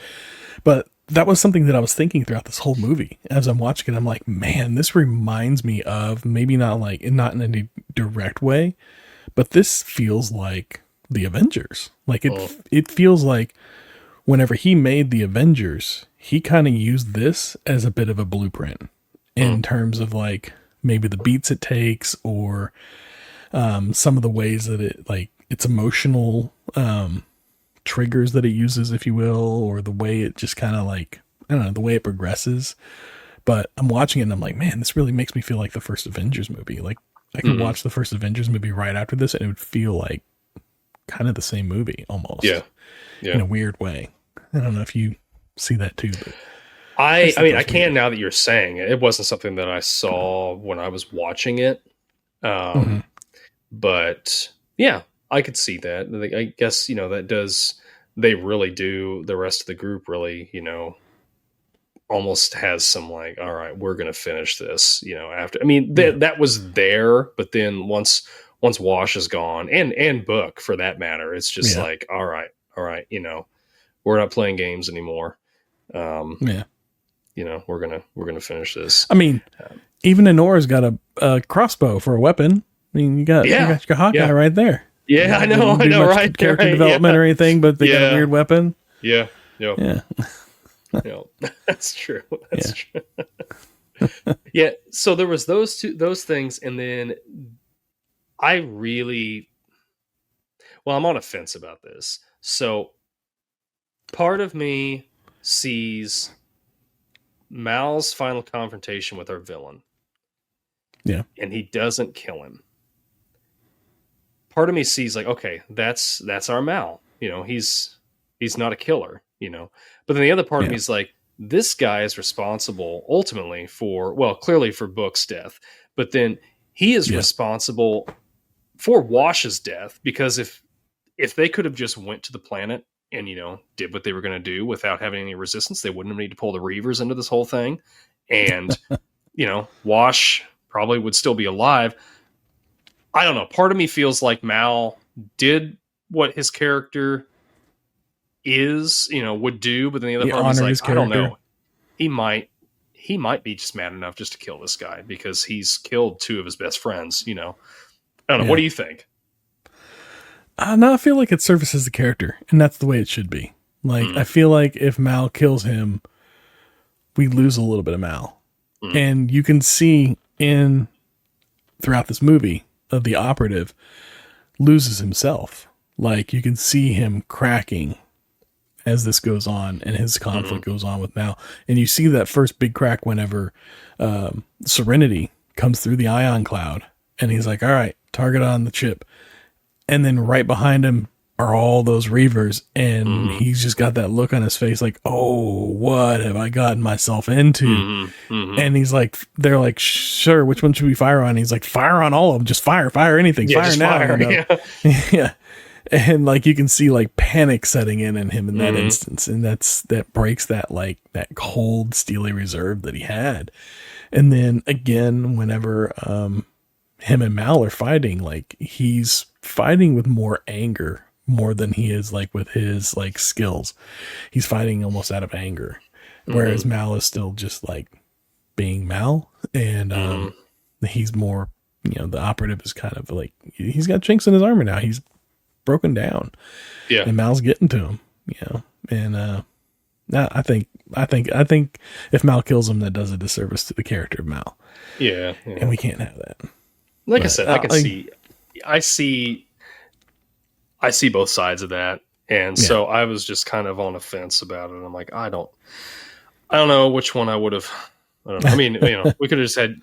But that was something that I was thinking throughout this whole movie. As I'm watching it, I'm like, man, this reminds me of, maybe not in any direct way, but this feels like the Avengers. Like it feels like whenever he made the Avengers, he kind of used this as a bit of a blueprint in terms of like maybe the beats it takes, or some of the ways that its emotional triggers that it uses, if you will, or the way it just kind of like, I don't know, the way it progresses. But I'm watching it and I'm like, man, this really makes me feel like the first Avengers movie. Like I could watch the first Avengers movie right after this and it would feel like kind of the same movie almost. Yeah. In a weird way. I don't know if you see that too, but I mean, I can now that you're saying it. It wasn't something that I saw when I was watching it. But yeah, I could see that. I guess, that does, they really do, the rest of the group really, almost has some like, all right, we're going to finish this, after, I mean, that was there, but then once Wash is gone and Book for that matter, it's just like, all right, we're not playing games anymore. We're going to finish this. I mean, even Enora's got a crossbow for a weapon. I mean, you got your Hawkeye right there. Yeah, I know, right? Character development or anything, but they got a weird weapon. Yeah. Yeah. That's true. That's true. Yeah. So there was those things. And then I'm on a fence about this. So part of me sees Mal's final confrontation with our villain. Yeah. And he doesn't kill him. Part of me sees like, okay, that's our Mal. He's not a killer, But then the other part of me is like, this guy is responsible ultimately clearly for Book's death, but then he is responsible for Wash's death, because if they could have just went to the planet and, did what they were going to do without having any resistance, they wouldn't have needed to pull the Reavers into this whole thing. And, Wash probably would still be alive. I don't know. Part of me feels like Mal did what his character is, would do, but then the other You part is honor like, his I don't character. know. He might be just mad enough just to kill this guy because he's killed two of his best friends, I don't know. Yeah. What do you think? No, I feel like it services the character, and that's the way it should be. Like, I feel like if Mal kills him, we lose a little bit of Mal. And you can see throughout this movie, the operative loses himself. Like, you can see him cracking as this goes on and his conflict goes on with Mal. And you see that first big crack whenever Serenity comes through the ion cloud, and he's like, all right, target on the chip. And then right behind him are all those Reavers, and he's just got that look on his face like, oh, what have I gotten myself into? And he's like, they're like, sure, which one should we fire on? And he's like, fire on all of them. Just fire anything. Yeah, fire just now. fire. Yeah. And like, you can see like panic setting in him in that instance. And that breaks that cold, steely reserve that he had. And then again, whenever, him and Mal are fighting, like, he's fighting with more anger more than he is like with his like skills. He's fighting almost out of anger, whereas Mal is still just like being Mal, and he's more, the operative is kind of like, he's got chinks in his armor now. He's broken down, and Mal's getting to him, and I think if Mal kills him, that does a disservice to the character of Mal. Yeah. And we can't have that. Like I said, I see both sides of that. And so I was just kind of on a fence about it. I'm like, I don't know which one I would have. I don't know. I mean, we could have just had,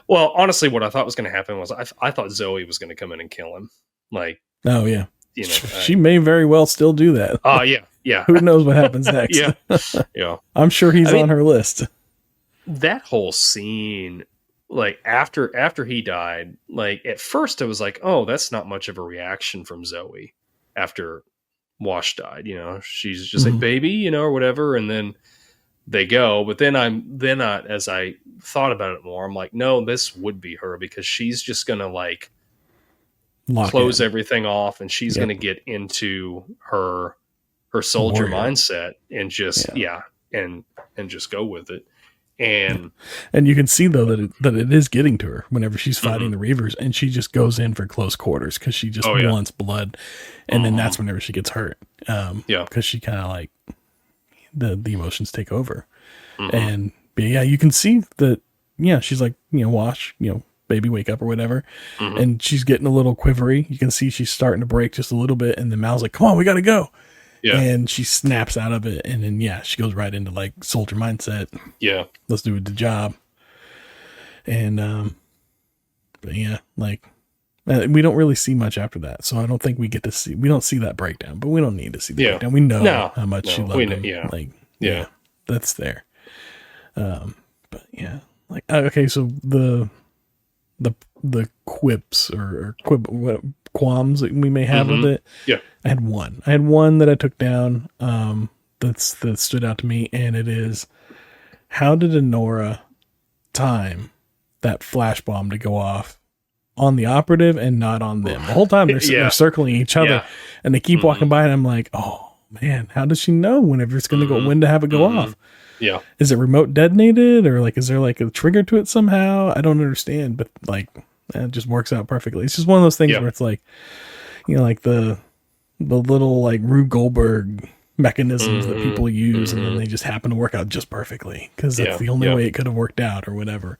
well, honestly, what I thought was going to happen was I thought Zoe was going to come in and kill him. Like, oh yeah, she may very well still do that. Yeah. Who knows what happens next? Yeah. I'm sure he's on her list. That whole scene, like after he died, like at first I was like, oh, that's not much of a reaction from Zoe after Wash died. She's just like, baby, or whatever, and then they go. But then as I thought about it more, I'm like, no, this would be her, because she's just gonna like close everything off, and she's gonna get into her soldier mindset and just and just go with it. And you can see though that it is getting to her whenever she's fighting the Reavers, and she just goes in for close quarters because she just wants blood, and then that's whenever she gets hurt. Because she kind of like the emotions take over, and you can see that. Yeah, she's like, Wash, baby, wake up or whatever, and she's getting a little quivery. You can see she's starting to break just a little bit, and then Mal's like, come on, we got to go. Yeah. And she snaps out of it, and then she goes right into like soldier mindset. Yeah, let's do the job. And but we don't really see much after that, so I don't think we don't see that breakdown. But we don't need to see the breakdown. We know how much she loved him. That's there. But okay, so the quips or qualms that we may have with it. Yeah. I had one that I took down that stood out to me, and it is, how did Honora time that flash bomb to go off on the operative and not on them? The whole time they're circling each other, and they keep walking by, and I'm like, oh man, how does she know whenever it's going to go, when to have it go off? Yeah. Is it remote detonated, or like, is there like a trigger to it somehow? I don't understand, but like, it just works out perfectly. It's just one of those things where it's like, like the little like Rube Goldberg mechanisms that people use, and then they just happen to work out just perfectly because that's the only way it could have worked out or whatever.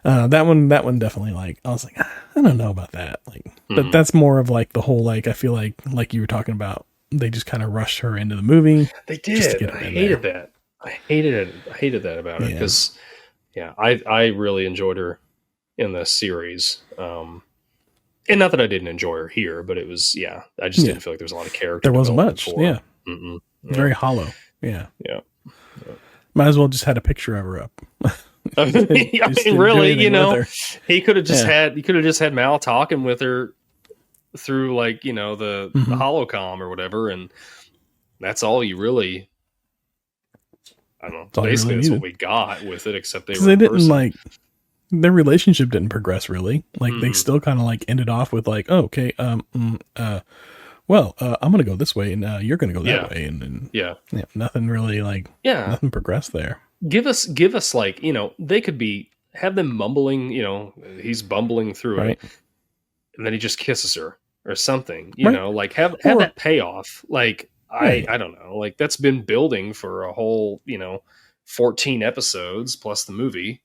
That one definitely, like, I was like, I don't know about that. Like, but that's more of like the whole, like, I feel like you were talking about, they just kind of rushed her into the movie. They did. I hated that. I hated it. I hated that about it because, I really enjoyed her in the series. And not that I didn't enjoy her here, but it was, I just didn't feel like there was a lot of character. There wasn't much. Very hollow. Yeah. Might as well just had a picture of her up. I mean, really, he could have just had Mal talking with her through, like, the holocom or whatever, and that's all you really. I don't know. Basically, that's what we got with it, except they didn't like. Their relationship didn't progress really. Like they still kind of like ended off with like, oh, okay, well, I'm going to go this way, and you're going to go that Yeah. way, and Yeah. nothing really like Yeah. nothing progressed there. Give us like, they could have them mumbling, he's bumbling through Right. it, and then he just kisses her or something, Right. like have Or- that payoff. Like, Right. I don't know, like that's been building for a whole, 14 episodes plus the movie.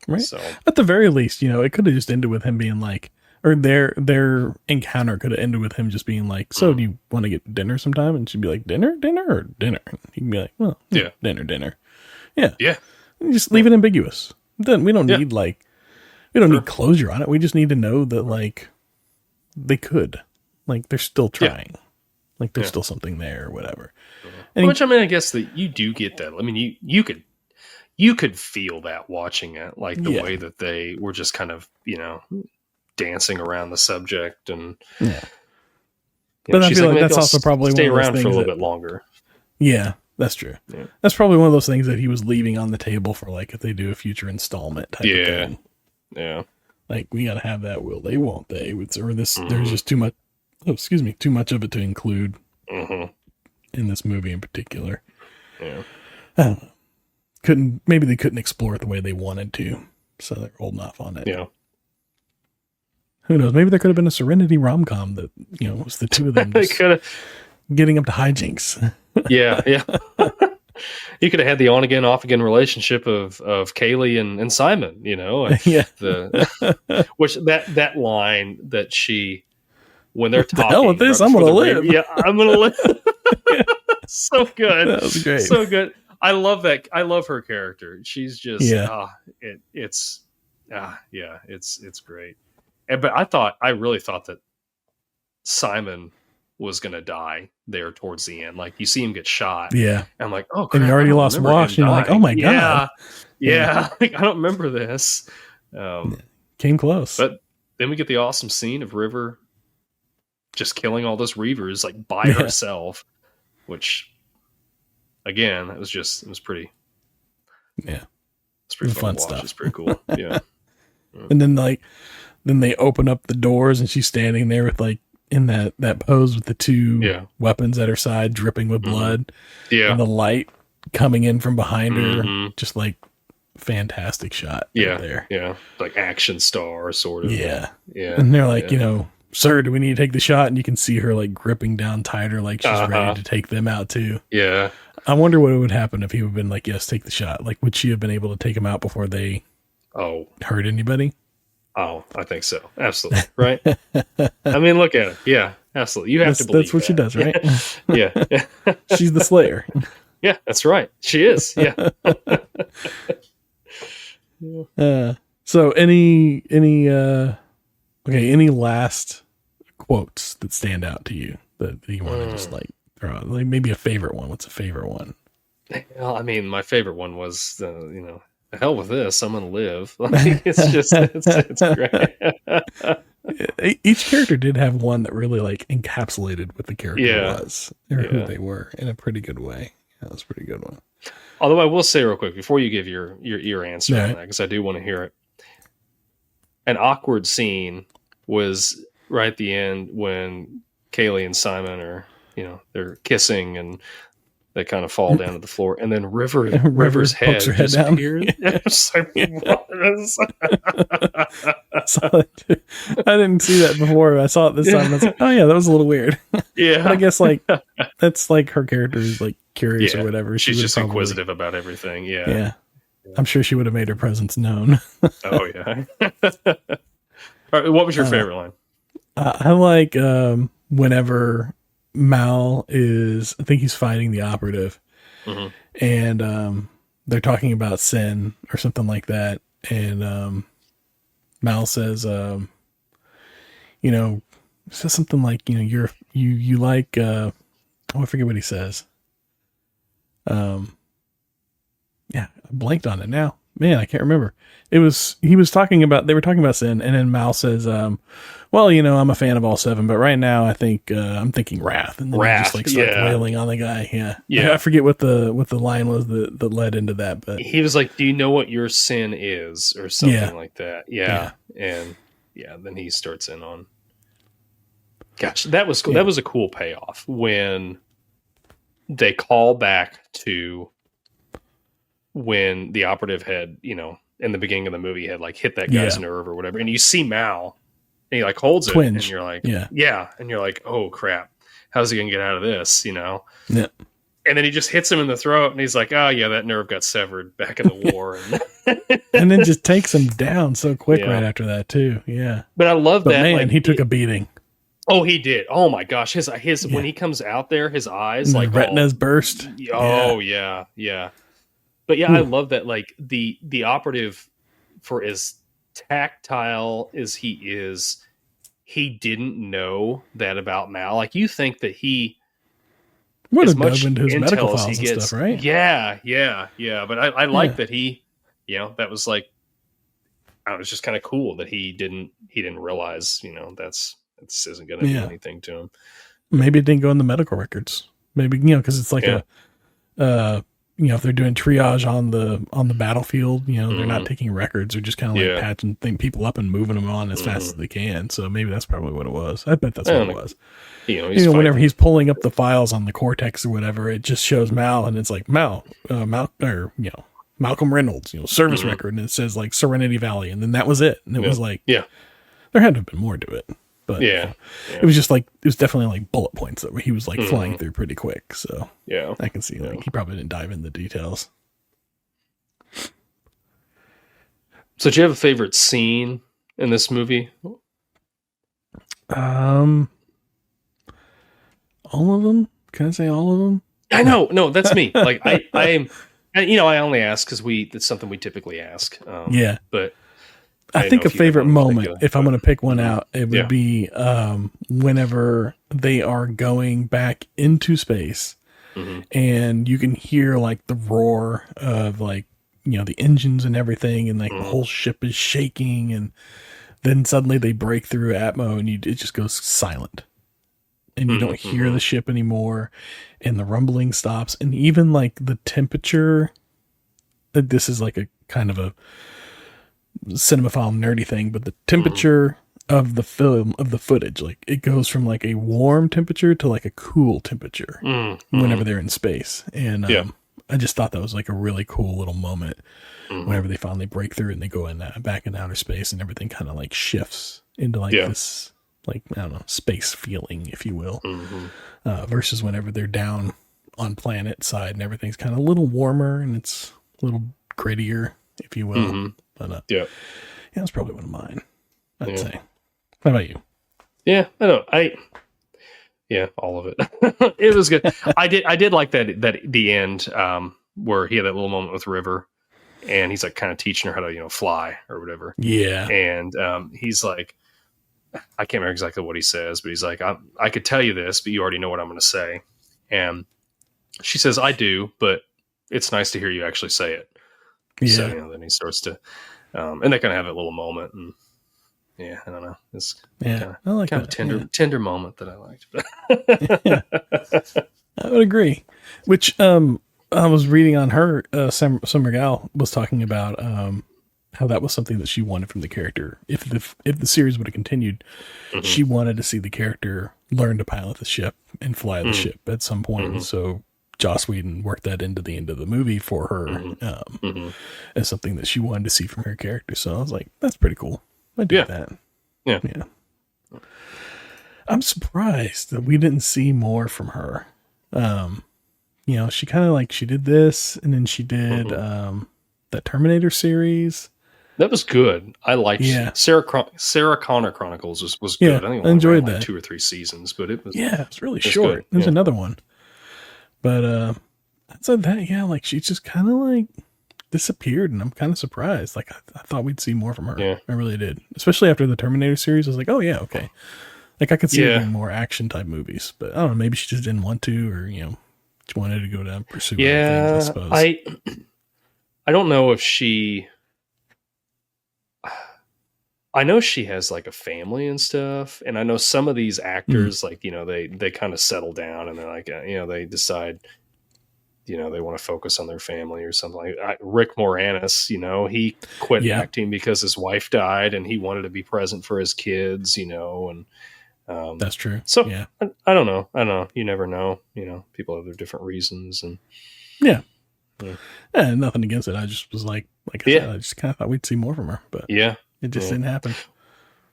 Right. So At the very least, it could have just ended with him being like, or their encounter could have ended with him just being like, so do you want to get dinner sometime? And she'd be like, dinner or dinner? And he'd be like, well, Yeah. dinner. Yeah. Yeah. And just leave it ambiguous. Then we don't Yeah. need need closure on it. We just need to know that like they could, like they're still trying, like there's still something there or whatever. And Which, I guess that you do get that. I mean, you could feel that watching it, like the way that they were just kind of, dancing around the subject, and but I she's feel like, like "Maybe that's I'll also probably stay one of those around for a things little bit longer." Yeah, that's true. Yeah. That's probably one of those things that he was leaving on the table for like if they do a future installment type of thing. Yeah. Like we got to have that. Will they? Won't they? Or this? There's just too much. Oh, excuse me. Too much of it to include in this movie in particular. Yeah. I don't know. Maybe they couldn't explore it the way they wanted to, so they're holding off on it. Yeah. Who knows? Maybe there could have been a Serenity rom-com that was the two of them They just could have. getting up to hijinks. Yeah. You could have had the on again, off again relationship of Kaylee and Simon. Yeah. Which that line that she, when they're talking, The hell with this, right I'm before gonna the live. Yeah, I'm gonna live. So good. That was great. So good. I love that. I love her character. She's just it's great. But I really thought that Simon was gonna die there towards the end. Like you see him get shot. Yeah. I'm like, oh, crap, And you already I don't lost remember Wash, him and you're like, dying. oh my God. Yeah. Like, I don't remember this. Came close. But then we get the awesome scene of River just killing all those Reavers like by herself, which again, it was pretty. Yeah. It's pretty Fun fun to watch. stuff. It's pretty cool. Yeah. And then then they open up the doors and she's standing there with like in that pose with the two weapons at her side dripping with blood. Yeah. And the light coming in from behind her. Just like fantastic shot. Right there. Yeah. Like action star sort of. Yeah. Yeah. And they're like, sir, do we need to take the shot? And you can see her like gripping down tighter, like she's ready to take them out too. Yeah. I wonder what would happen if he would have been like, yes, take the shot. Like, would she have been able to take him out before they hurt anybody? Oh, I think so. Absolutely. Right. I mean, look at it. Yeah, absolutely. You have to believe that's what she does, right? Yeah. She's the Slayer. Yeah, that's right. She is. Yeah. So any last quotes that stand out to you that you want to just like throw out? Like maybe a favorite one. What's a favorite one? Well, I mean, my favorite one was the hell with this, I'm gonna live. Like, it's great. Each character did have one that really like encapsulated what the character was or who they were in a pretty good way. That was a pretty good one. Although I will say real quick before you give your answer on that, because I do want to hear it. An awkward scene was right at the end when Kaylee and Simon are, they're kissing and they kind of fall down to the floor, and then River's head pokes her head down. It's like, what is I didn't see that before. I saw it this time. And I was like, oh yeah, that was a little weird. Yeah, but I guess like that's like her character is like curious or whatever. She's just inquisitive about everything. Yeah. I'm sure she would have made her presence known. Oh yeah. All right, what was your favorite line? I like whenever Mal is, I think he's fighting the operative, and they're talking about sin or something like that, and Mal says, says something like, you like, I forget what he says. Yeah, I blanked on it now. Man, I can't remember. They were talking about sin, and then Mal says, well, I'm a fan of all seven, but right now I think, I'm thinking wrath. And then he just like starts wailing on the guy. Yeah. Yeah. I forget what the line was that led into that, but he was like, do you know what your sin is? Or something like that. Yeah. And then he starts in on. Gosh, that was cool. Yeah. That was a cool payoff when they call back to when the operative had, in the beginning of the movie had like hit that guy's nerve or whatever. And you see Mal and he like holds Twinge. it and you're like, yeah. And you're like, oh crap. How's he going to get out of this? Yeah. And then he just hits him in the throat and he's like, oh yeah, that nerve got severed back in the war. And then just takes him down so quick right after that too. Yeah. But I love that. Man, he took a beating. Oh, he did. Oh my gosh. His when he comes out there, his eyes like retinas burst. Oh yeah. But yeah, I love that. Like the operative, for as tactile as he is, he didn't know that about Mal. Like you think that he would have dove into his medical files and stuff, right? Yeah. But I like that he, that was like, I don't know, it's just kind of cool that he didn't realize, this isn't going to do anything to him. Maybe it didn't go in the medical records. Maybe, because it's like if they're doing triage on the battlefield, they're not taking records. They're just kind of like patching people up and moving them on as fast as they can. So maybe that's probably what it was. I bet that's what it was. Whenever he's pulling up the files on the Cortex or whatever, it just shows Mal and it's like Malcolm Reynolds, service record. And it says like Serenity Valley. And then that was it. And it was like, there had to have been more to it. But it was just like, it was definitely like bullet points that he was like flying through pretty quick. So I can see like he probably didn't dive into the details. So do you have a favorite scene in this movie? All of them? Can I say all of them? I know. No, that's me. Like I only ask because it's something we typically ask. But I think a favorite moment, if I'm going to pick one out, it would be whenever they are going back into space and you can hear like the roar of like, the engines and everything and like the whole ship is shaking and then suddenly they break through Atmo and it just goes silent and you don't hear the ship anymore and the rumbling stops and even like the temperature, this is like a kind of a cinemaphile nerdy thing, but the temperature of the film of the footage, like it goes from like a warm temperature to like a cool temperature whenever they're in space. And I just thought that was like a really cool little moment whenever they finally break through and they go in back in outer space and everything kind of like shifts into like this, like, I don't know, space feeling, if you will, versus whenever they're down on planet side and everything's kind of a little warmer and it's a little grittier, if you will. But that's probably one of mine, I'd say. How about you? Yeah, I know. All of it. It was good. I did like that the end where he had that little moment with River, and he's like kind of teaching her how to fly or whatever. Yeah, and he's like, I can't remember exactly what he says, but he's like, I could tell you this, but you already know what I'm going to say. And she says, I do, but it's nice to hear you actually say it. Yeah. So then he starts to, and they kind of have a little moment, and I don't know. It's I like kind of tender moment that I liked. I would agree. Which I was reading on her, Summer Gal was talking about how that was something that she wanted from the character. If the series would have continued, she wanted to see the character learn to pilot the ship and fly the ship at some point. So Joss Whedon worked that into the end of the movie for her as something that she wanted to see from her character. So I was like, that's pretty cool. I do that. Yeah. I'm surprised that we didn't see more from her. She kind of like, she did this and then she did that Terminator series. That was good. I liked Sarah Connor Chronicles was good. Yeah, I think I enjoyed that. Like 2 or 3 seasons, but it was it's really short. Good. There's another one. But outside that, like she just kind of like disappeared, and I'm kind of surprised. Like I thought we'd see more from her. Yeah. I really did. Especially after the Terminator series, I was like, oh yeah, okay. Like I could see her doing more action type movies, but I don't know. Maybe she just didn't want to, or she wanted to go down pursue other things. I suppose. I don't know if she. I know she has like a family and stuff, and I know some of these actors, like they kind of settle down and they're like, they decide, they want to focus on their family or something. Like Rick Moranis, he quit acting because his wife died, and he wanted to be present for his kids, and That's true. So Yeah. I don't know. You never know. People have their different reasons, and Yeah. Yeah. Nothing against it. I just was like I said, I just kind of thought we'd see more from her, but yeah, it just didn't happen.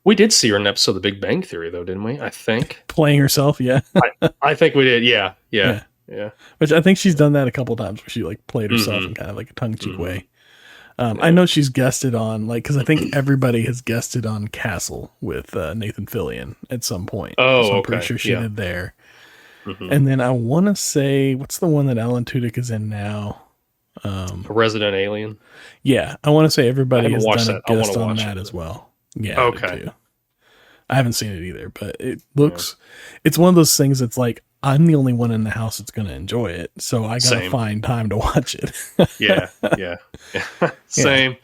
We did see her in an episode of The Big Bang Theory, though, didn't we? I think Playing herself. Yeah. I think we did. Yeah. Which I think she's done that a couple times where she like played herself in kind of like a tongue-in-cheek way. I know she's guested on because I think everybody has guested on Castle with Nathan Fillion at some point. Oh, so I'm okay. pretty sure she did there. Mm-hmm. And then I want to say, what's the one that Alan Tudyk is in now? A Resident Alien. Yeah, I want to say everybody has done a guest on that it. as well. Yeah, okay. I haven't seen it either, but it looks. It's one of those things that's like I'm the only one in the house that's going to enjoy it, so I gotta find time to watch it. yeah. Same.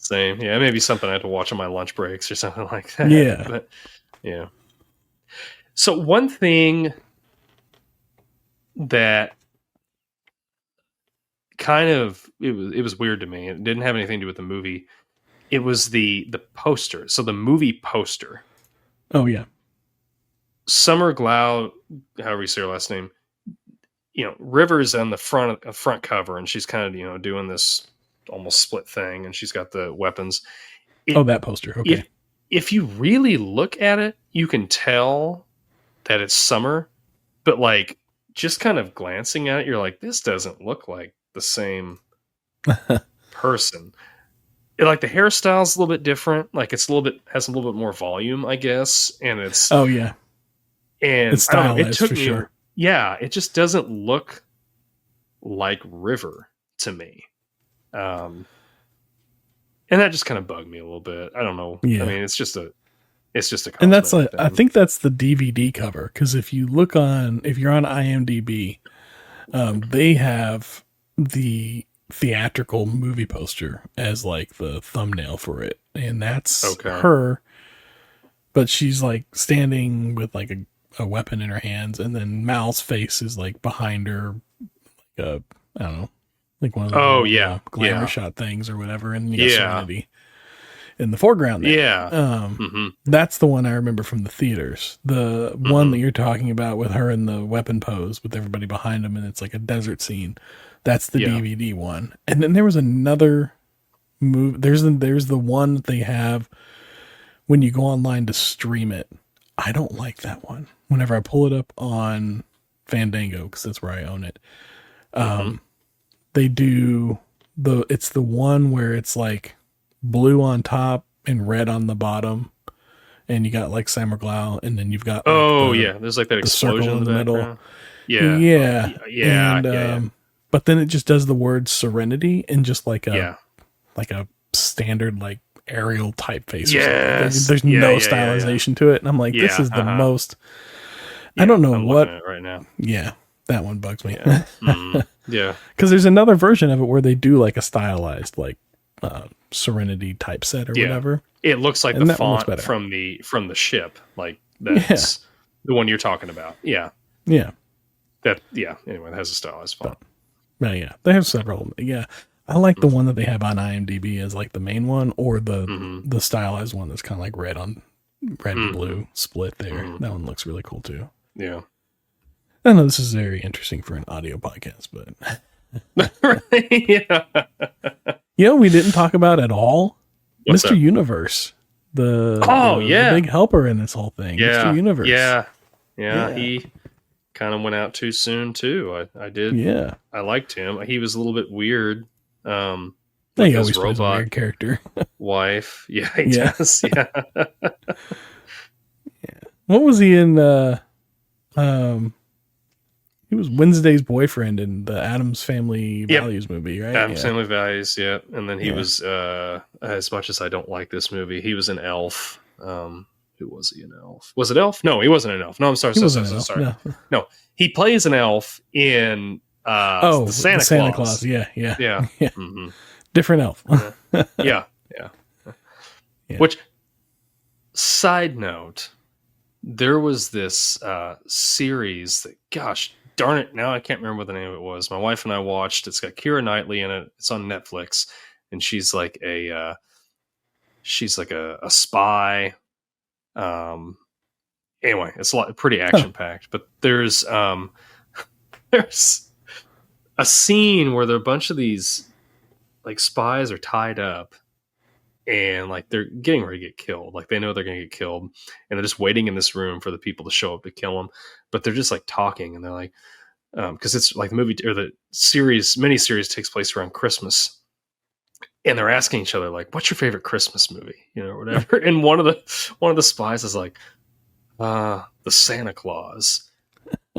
Yeah, maybe something I have to watch on my lunch breaks or something like that. Yeah, but yeah. So one thing that kind of it was weird to me. It didn't have anything to do with the movie. It was the poster. So the movie poster. Oh yeah. Summer Glau, however you say her last name, Rivers on the front cover, and she's kind of doing this almost split thing, and she's got the weapons. That poster. Okay. If you really look at it, you can tell that it's Summer, but like just kind of glancing at it, you're like, this doesn't look like the same person. Like the hairstyle's a little bit different. Like has a little bit more volume, I guess. And it's and it's stylized, it took for me, sure. Yeah, it just doesn't look like River to me. And that just kind of bugged me a little bit. I don't know. Yeah. I mean, it's just a and that's I think that's the DVD cover, because if you're on IMDb, they have the theatrical movie poster as like the thumbnail for it, and that's her, but she's like standing with like a weapon in her hands, and then Mal's face is like behind her, like I don't know, like one of the glamour shot things or whatever, and you got Serenity in the foreground there. That's the one I remember from the theaters. The one that you're talking about with her in the weapon pose with everybody behind him, and it's like a desert scene. That's the DVD one. And then there was another movie. There's the one that they have when you go online to stream it. I don't like that one. Whenever I pull it up on Fandango, because that's where I own it, they do it's the one where it's like blue on top and red on the bottom, and you got like Summer Glau, and then you've got there's like that explosion in the middle. But then it just does the word Serenity in just like a standard like aerial typeface. There's no stylization to it, and I'm like, this is the most. I don't know what right now. Yeah, that one bugs me. Yeah, because there's another version of it where they do like a stylized like Serenity typeset or whatever. It looks like the font from the ship, like that's the one you're talking about. Yeah. Anyway, it has a stylized font. But yeah, they have several. Yeah, I like the one that they have on IMDb as like the main one, or the stylized one that's kind of like red and blue split there. That one looks really cool too. Yeah. I know this is very interesting for an audio podcast, but we didn't talk about at all. What's Mr. that? Universe, the big helper in this whole thing. Mr. Universe. Yeah. He kind of went out too soon too. I did. Yeah. I liked him. He was a little bit weird. He always plays a weird character. Wife. Yeah, he does. Yeah. What was he in? He was Wednesday's boyfriend in the Addams Family Values movie, right? Addams Family Values, yeah. And then he was, as much as I don't like this movie, he was an elf. Who was he an elf? Was it Elf? No, he wasn't an elf. No, I'm sorry. Sorry. No, he plays an elf in the Santa Claus. Yeah. Mm-hmm. Different elf. Yeah. Which, side note, there was this series that, gosh darn it, now I can't remember what the name of it was. My wife and I watched. It's got Keira Knightley in it. It's on Netflix, and she's like a spy. Anyway, it's pretty action packed. But there's there's a scene where there are a bunch of these like spies are tied up, and like they're getting ready to get killed. Like they know they're going to get killed, and they're just waiting in this room for the people to show up to kill them. But they're just like talking, and they're like, because it's like the movie or the miniseries takes place around Christmas, and they're asking each other like, "What's your favorite Christmas movie?" You know, or whatever. And one of the spies is like, "The Santa Claus,"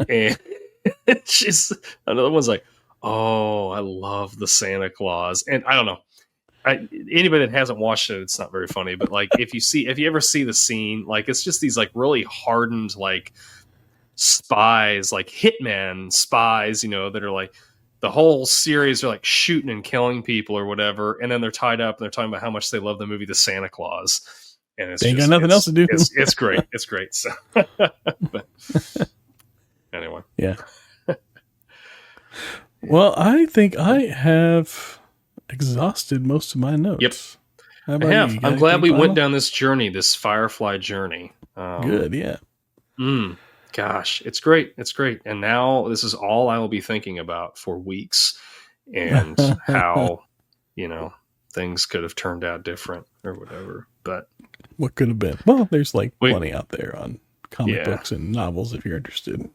and she's another one's like, "Oh, I love the Santa Claus," and I don't know. Anybody that hasn't watched it, it's not very funny. But like, if you ever see the scene, like it's just these like really hardened like spies, like hitman spies, you know, that are like the whole series are like shooting and killing people or whatever, and then they're tied up and they're talking about how much they love the movie The Santa Claus, and it's they ain't got nothing else to do. It's great. It's great. So, but anyway, yeah. Well, I think I have exhausted most of my notes. Yep. How about I have. you? I'm glad we went down this journey, this Firefly journey. Good, yeah. Gosh, it's great. It's great. And now this is all I will be thinking about for weeks, and how, you know, things could have turned out different or whatever. But what could have been? Well, there's like plenty out there on comic books and novels if you're interested.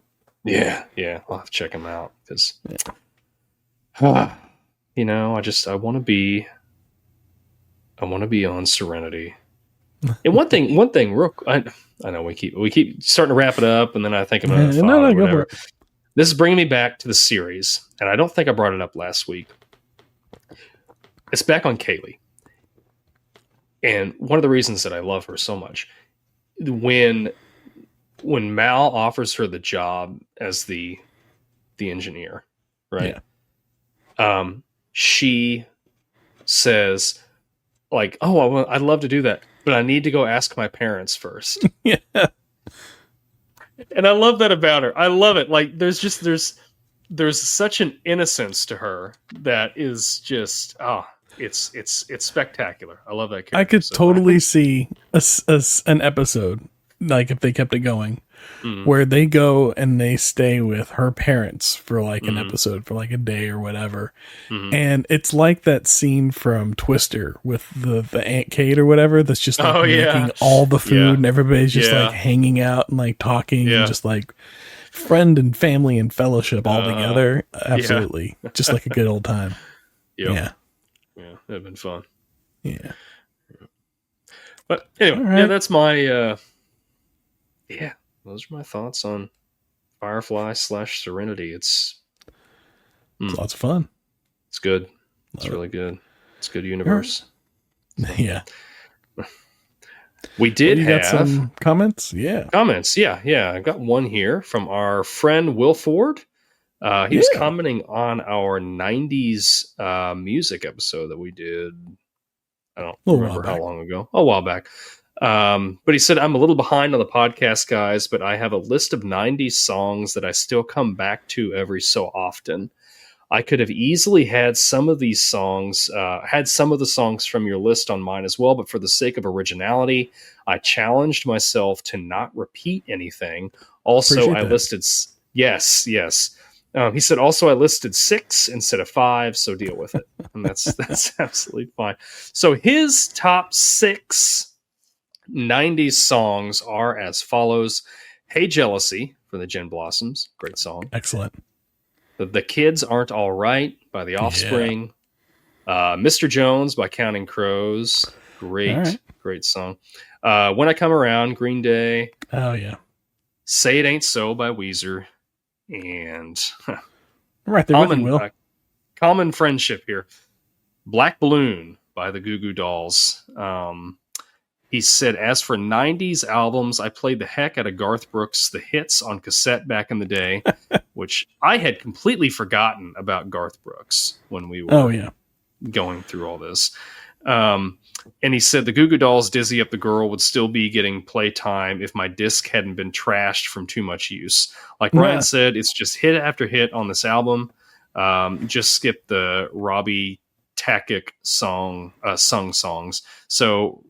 Yeah. I'll have to check them out because, you know, I want to be on Serenity. And one thing, real. I know we keep starting to wrap it up, and then I think I'm going to go for it. This is bringing me back to the series, and I don't think I brought it up last week. It's back on Kaylee, and one of the reasons that I love her so much, when Mal offers her the job as the engineer, right? Yeah. She says, like, "Oh, I'd love to do that, but I need to go ask my parents first." Yeah. And I love that about her. I love it. Like there's such an innocence to her that is just it's spectacular. I love that character. I could totally see an episode, like if they kept it going, where they go and they stay with her parents for like an episode for like a day or whatever. And it's like that scene from Twister with the Aunt Kate or whatever that's just like making all the food and everybody's just like hanging out and like talking and just like friend and family and fellowship all together. Absolutely. Just like a good old time. Yep. Yeah, that'd been fun. Yeah. But anyway, that's my those are my thoughts on Firefly / Serenity. It's lots of fun. It's good. It's really good. It's a good universe. Yeah. We did have got some comments. Yeah. Comments. Yeah. I got one here from our friend Will Ford. He was commenting on our 90s music episode that we did. I don't remember how long ago. A while back. But he said, "I'm a little behind on the podcast, guys, but I have a list of 90s songs that I still come back to every so often. I could have easily had some of the songs from your list on mine as well, but for the sake of originality, I challenged myself to not repeat anything. Also, I listed, yes. He said, also, I listed 6 instead of 5, so deal with it." And that's absolutely fine. So his top 6 90s songs are as follows: "Hey Jealousy" for the Gin Blossoms, great song. Excellent. The Kids Aren't All Right by The Offspring. Mr. Jones by Counting Crows, great song. When I Come Around, Green Day. Oh yeah. Say It Ain't So by Weezer. And right there with you, Will. Common Friendship here. Black Balloon by the Goo Goo Dolls. He said, as for 90s albums, I played the heck out of Garth Brooks' The Hits on cassette back in the day, which I had completely forgotten about Garth Brooks when we were going through all this. And he said, the Goo Goo Dolls' Dizzy Up the Girl would still be getting playtime if my disc hadn't been trashed from too much use. Like Ryan said, it's just hit after hit on this album. Just skip the Robbie Takic sung songs. So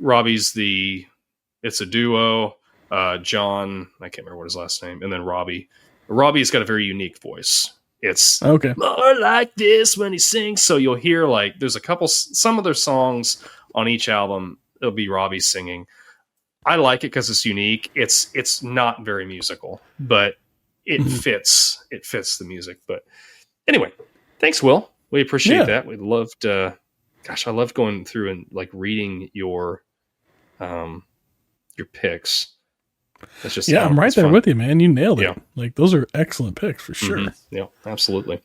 Robbie's it's a duo. John, I can't remember what his last name, and then Robbie. Robbie's got a very unique voice. It's Okay. more like this when he sings. So you'll hear like there's some of their songs on each album. It'll be Robbie singing. I like it because it's unique. It's not very musical, but it fits. It fits the music. But anyway, thanks, Will. We appreciate that. We loved. Gosh, I loved going through and like reading your picks. That's just I'm right there fun. with you, man. You nailed it. Like those are excellent picks for sure. Mm-hmm. Yeah, absolutely.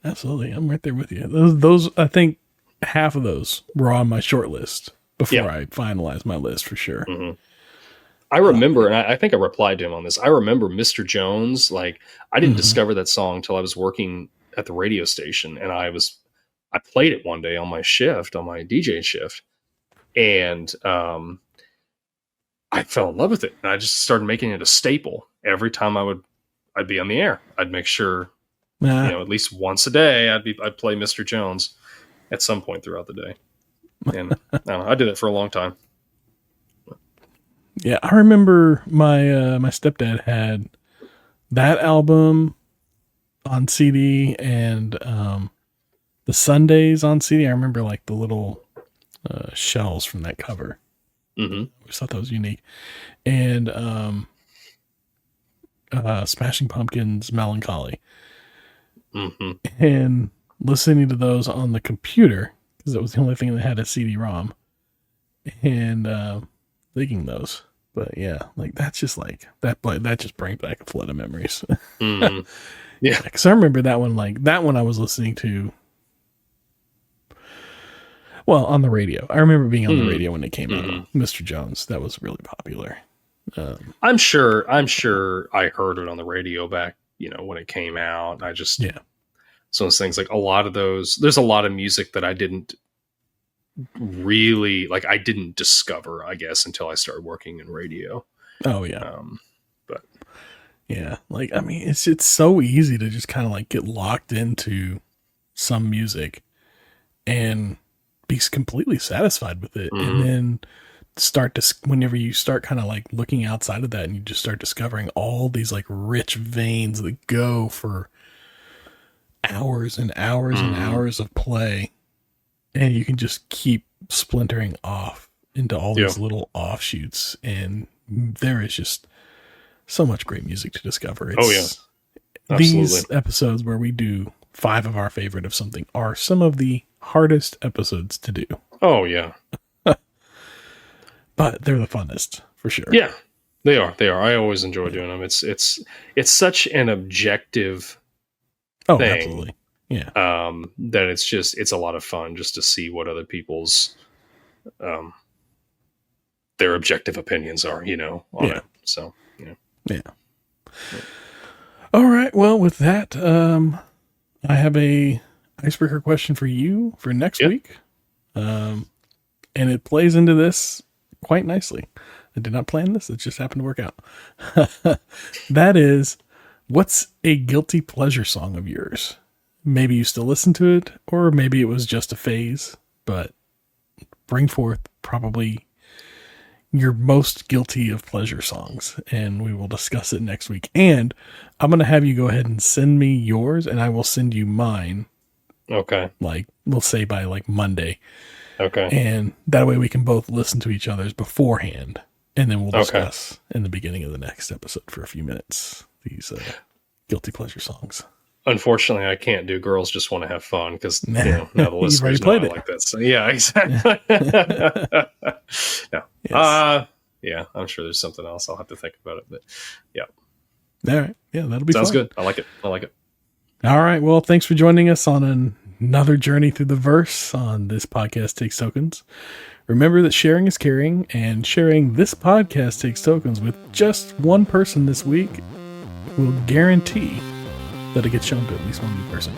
I'm right there with you. Those I think half of those were on my short list before I finalized my list for sure. Mm-hmm. I remember, and I think I replied to him on this. I remember Mr. Jones. Like I didn't discover that song until I was working at the radio station, and I played it one day on my shift, on my DJ shift, and I fell in love with it, and I just started making it a staple. Every time I'd be on the air, I'd make sure, at least once a day, I'd play Mr. Jones at some point throughout the day. And I don't know, I did it for a long time. Yeah, I remember my my stepdad had that album on CD and the Sundays on CD. I remember like the little shells from that cover. Mm-hmm. I just thought that was unique. And Smashing Pumpkins, Melancholy. Mm-hmm. And listening to those on the computer, because that was the only thing that had a CD-ROM. And digging those. But yeah, like that's just like, that just brings back a flood of memories. Mm-hmm. Yeah. Because I remember that one I was listening to. Well, on the radio. I remember being on the radio when it came out. Mr. Jones. That was really popular. I'm sure I heard it on the radio back, when it came out. I just, so those things like there's a lot of music that I didn't really I didn't discover, I guess, until I started working in radio. Oh yeah. But yeah, like, I mean, it's so easy to just kind of like get locked into some music and be completely satisfied with it. And then whenever you start kind of like looking outside of that and you just start discovering all these like rich veins that go for hours and hours and hours of play, and you can just keep splintering off into all these little offshoots, and there is just so much great music to discover. Absolutely. These episodes where we do 5 of our favorite of something are some of the hardest episodes to do. Oh yeah. But they're the funnest for sure. Yeah, they are. I always enjoy doing them. It's such an objective thing. Absolutely. Yeah. That it's a lot of fun just to see what other people's their objective opinions are, on it. So, Yeah. All right. Well, with that, I have a icebreaker question for you for next week. And it plays into this quite nicely. I did not plan this. It just happened to work out. That is, what's a guilty pleasure song of yours? Maybe you still listen to it, or maybe it was just a phase, but bring forth probably your most guilty of pleasure songs, and we will discuss it next week. And I'm going to have you go ahead and send me yours, and I will send you mine. Okay. Like, we'll say by like Monday. Okay. And that way we can both listen to each other's beforehand, and then we'll discuss in the beginning of the next episode for a few minutes these guilty pleasure songs. Unfortunately, I can't do Girls Just Want to Have Fun because now the listeners know I like that. So yeah, exactly. No. Yes. Yeah, I'm sure there's something else. I'll have to think about it. But yeah. All right. Yeah, that'll be Sounds fun. good. I like it. All right. Well, thanks for joining us on another journey through the verse on This Podcast Takes Tokens. Remember that sharing is caring, and sharing This Podcast Takes Tokens with just one person this week will guarantee that it gets shown to at least one new person.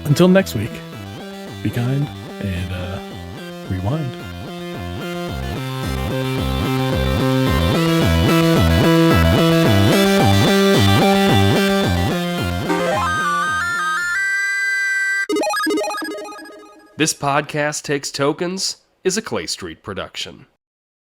Until next week, be kind and rewind. This Podcast Takes Tokens is a Clay Street production.